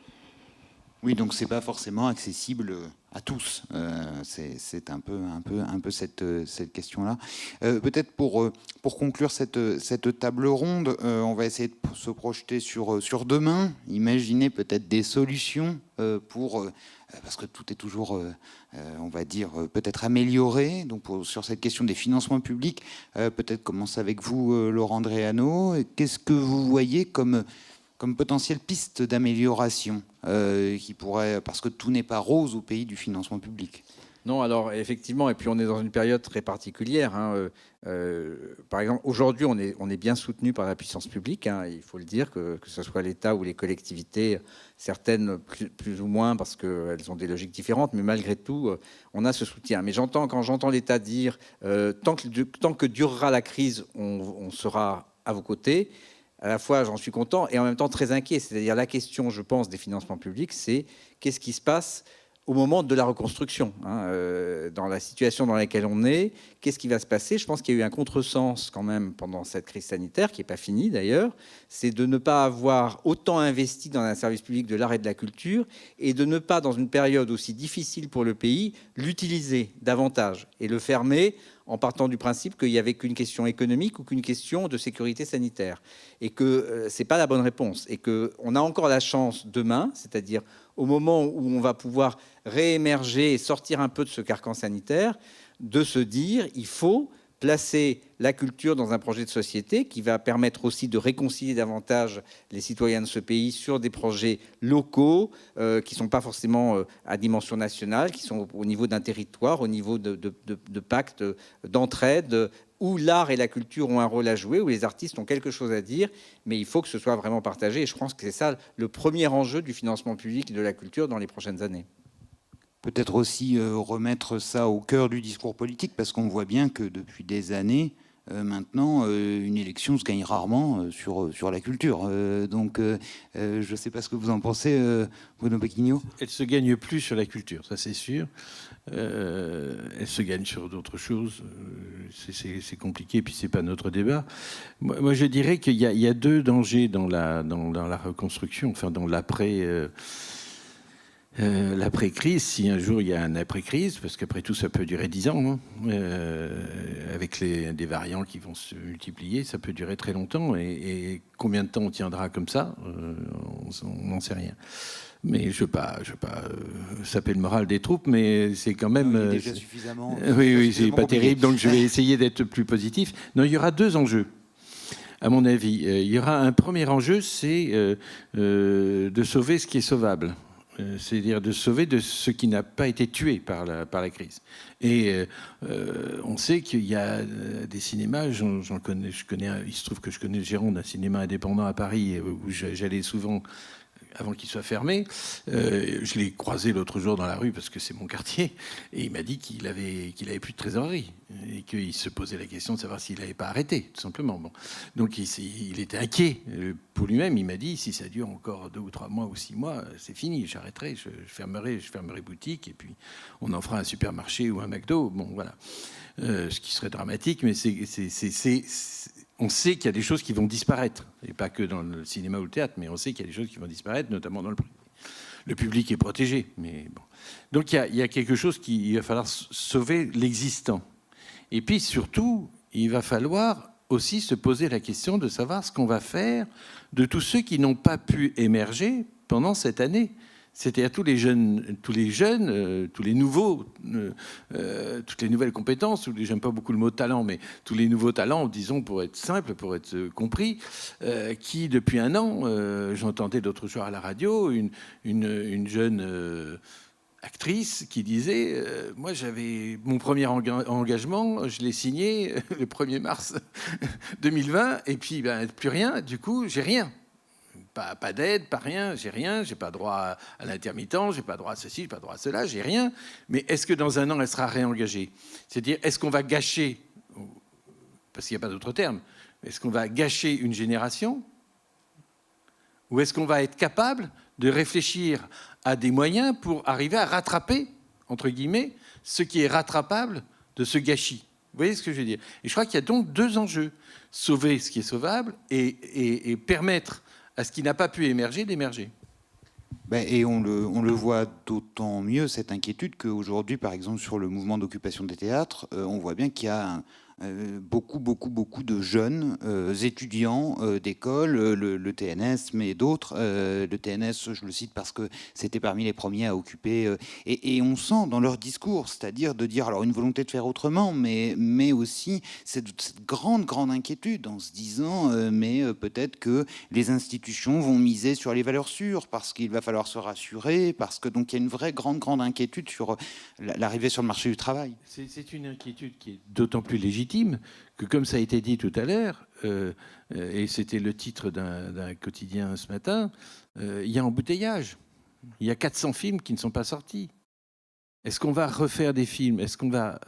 Oui, donc c'est pas forcément accessible à tous. C'est un peu cette question-là. Peut-être pour conclure cette table ronde, on va essayer de se projeter sur demain, imaginer peut-être des solutions parce que tout est toujours, on va dire, peut-être amélioré. Donc sur cette question des financements publics, peut-être commencer avec vous, Laurent Andréano. Qu'est-ce que vous voyez comme potentielle piste d'amélioration qui pourrait, parce que tout n'est pas rose au pays du financement public. Non, alors effectivement, et puis on est dans une période très particulière. Par exemple, aujourd'hui, on est bien soutenu par la puissance publique, il faut le dire, que ce soit l'État ou les collectivités, certaines plus ou moins parce qu'elles ont des logiques différentes, mais malgré tout, on a ce soutien. Mais quand j'entends l'État dire tant que durera la crise, on sera à vos côtés, à la fois j'en suis content et en même temps très inquiet. C'est-à-dire la question, je pense, des financements publics, c'est qu'est-ce qui se passe au moment de la reconstruction, dans la situation dans laquelle on est, qu'est-ce qui va se passer? Je pense qu'il y a eu un contresens quand même pendant cette crise sanitaire, qui n'est pas finie d'ailleurs, c'est de ne pas avoir autant investi dans un service public de l'art et de la culture et de ne pas, dans une période aussi difficile pour le pays, l'utiliser davantage et le fermer en partant du principe qu'il n'y avait qu'une question économique ou qu'une question de sécurité sanitaire. Et que ce n'est pas la bonne réponse. Et qu'on a encore la chance demain, c'est-à-dire au moment où on va pouvoir réémerger et sortir un peu de ce carcan sanitaire, de se dire il faut placer la culture dans un projet de société qui va permettre aussi de réconcilier davantage les citoyens de ce pays sur des projets locaux qui ne sont pas forcément à dimension nationale, qui sont au niveau d'un territoire, au niveau de pactes d'entraide, où l'art et la culture ont un rôle à jouer, où les artistes ont quelque chose à dire, mais il faut que ce soit vraiment partagé. Et je pense que c'est ça le premier enjeu du financement public de la culture dans les prochaines années. Peut-être aussi remettre ça au cœur du discours politique, parce qu'on voit bien que depuis des années, maintenant, une élection se gagne rarement sur la culture. Donc, je ne sais pas ce que vous en pensez, Bruno Bacchigno. Elle ne se gagne plus sur la culture, ça c'est sûr. Elle se gagne sur d'autres choses. C'est compliqué, puis ce n'est pas notre débat. Moi, je dirais qu'il y a deux dangers dans la reconstruction, enfin dans l'après-crise, si un jour il y a un après-crise, parce qu'après tout ça peut durer 10 ans, avec des variants qui vont se multiplier, ça peut durer très longtemps, et combien de temps on tiendra comme ça, on n'en sait rien. Mais je ne veux pas saper le moral des troupes, mais c'est quand même... Non, déjà suffisamment... Oui, c'est pas terrible, donc je vais essayer d'être plus positif. Non, il y aura deux enjeux. À mon avis, il y aura un premier enjeu, c'est de sauver ce qui est sauvable. C'est-à-dire de sauver de ce qui n'a pas été tué par la crise. Et on sait qu'il y a des cinémas, il se trouve que je connais le gérant d'un cinéma indépendant à Paris, où j'allais souvent avant qu'il soit fermé. Je l'ai croisé l'autre jour dans la rue parce que c'est mon quartier, et il m'a dit qu'il avait plus de trésorerie et qu'il se posait la question de savoir s'il n'avait pas arrêté, tout simplement. Bon. Donc il était inquiet pour lui-même. Il m'a dit si ça dure encore 2 ou 3 mois ou 6 mois, c'est fini, j'arrêterai, je fermerai boutique et puis on en fera un supermarché ou un McDo. Bon, voilà. Ce qui serait dramatique, mais on sait qu'il y a des choses qui vont disparaître, et pas que dans le cinéma ou le théâtre, mais on sait qu'il y a des choses qui vont disparaître, notamment dans le privé. Le public est protégé, mais bon. Donc il y a quelque chose il va falloir sauver l'existant. Et puis surtout, il va falloir aussi se poser la question de savoir ce qu'on va faire de tous ceux qui n'ont pas pu émerger pendant cette année. C'est-à-dire tous les jeunes, tous les nouveaux, toutes les nouvelles compétences. J'aime pas beaucoup le mot talent, mais tous les nouveaux talents, disons pour être simple, pour être compris, qui depuis 1 an, j'entendais l'autre jour à la radio une jeune actrice qui disait moi j'avais mon premier engagement, je l'ai signé le 1er mars 2020, et puis plus rien. Du coup, j'ai rien. Pas d'aide, pas rien, j'ai pas droit à l'intermittent, j'ai pas droit à ceci, j'ai pas droit à cela, j'ai rien. Mais est-ce que dans 1 an, elle sera réengagée? C'est-à-dire, est-ce qu'on va gâcher, parce qu'il n'y a pas d'autre terme, est-ce qu'on va gâcher une génération? Ou est-ce qu'on va être capable de réfléchir à des moyens pour arriver à rattraper, entre guillemets, ce qui est rattrapable de ce gâchis? Vous voyez ce que je veux dire? Et je crois qu'il y a donc 2 enjeux. Sauver ce qui est sauvable et permettre à ce qui n'a pas pu émerger d'émerger. Et on le voit d'autant mieux, cette inquiétude, qu'aujourd'hui, par exemple, sur le mouvement d'occupation des théâtres, on voit bien qu'il y a beaucoup de jeunes étudiants d'école, le TNS, mais d'autres. Le TNS, je le cite parce que c'était parmi les premiers à occuper. Et on sent dans leur discours, c'est-à-dire de dire alors une volonté de faire autrement, mais aussi cette grande inquiétude en se disant mais peut-être que les institutions vont miser sur les valeurs sûres parce qu'il va falloir se rassurer, parce que donc il y a une vraie grande inquiétude sur l'arrivée sur le marché du travail. C'est une inquiétude qui est d'autant plus légitime que, comme ça a été dit tout à l'heure, et c'était le titre d'un quotidien ce matin, il y a embouteillage. Il y a 400 films qui ne sont pas sortis. Est-ce qu'on va refaire des films? Est-ce qu'on va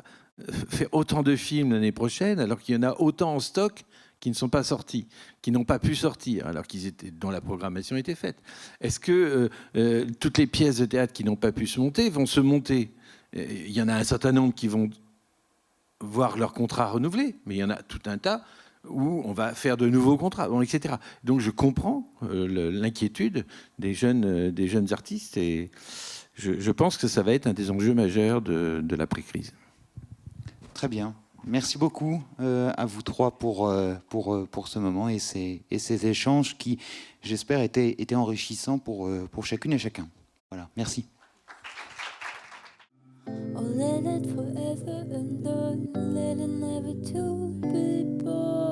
faire autant de films l'année prochaine alors qu'il y en a autant en stock qui ne sont pas sortis, qui n'ont pas pu sortir alors dont la programmation était faite? Est-ce que toutes les pièces de théâtre qui n'ont pas pu se monter vont se monter? Il y en a un certain nombre qui vont voir leur contrat renouvelé, mais il y en a tout un tas où on va faire de nouveaux contrats, etc. Donc je comprends l'inquiétude des jeunes artistes et je pense que ça va être un des enjeux majeurs de l'après-crise. Très bien. Merci beaucoup à vous trois pour ce moment et ces échanges qui, j'espère, étaient enrichissants pour chacune et chacun. Voilà, merci. Oh, let it forever and done, let it never to be born.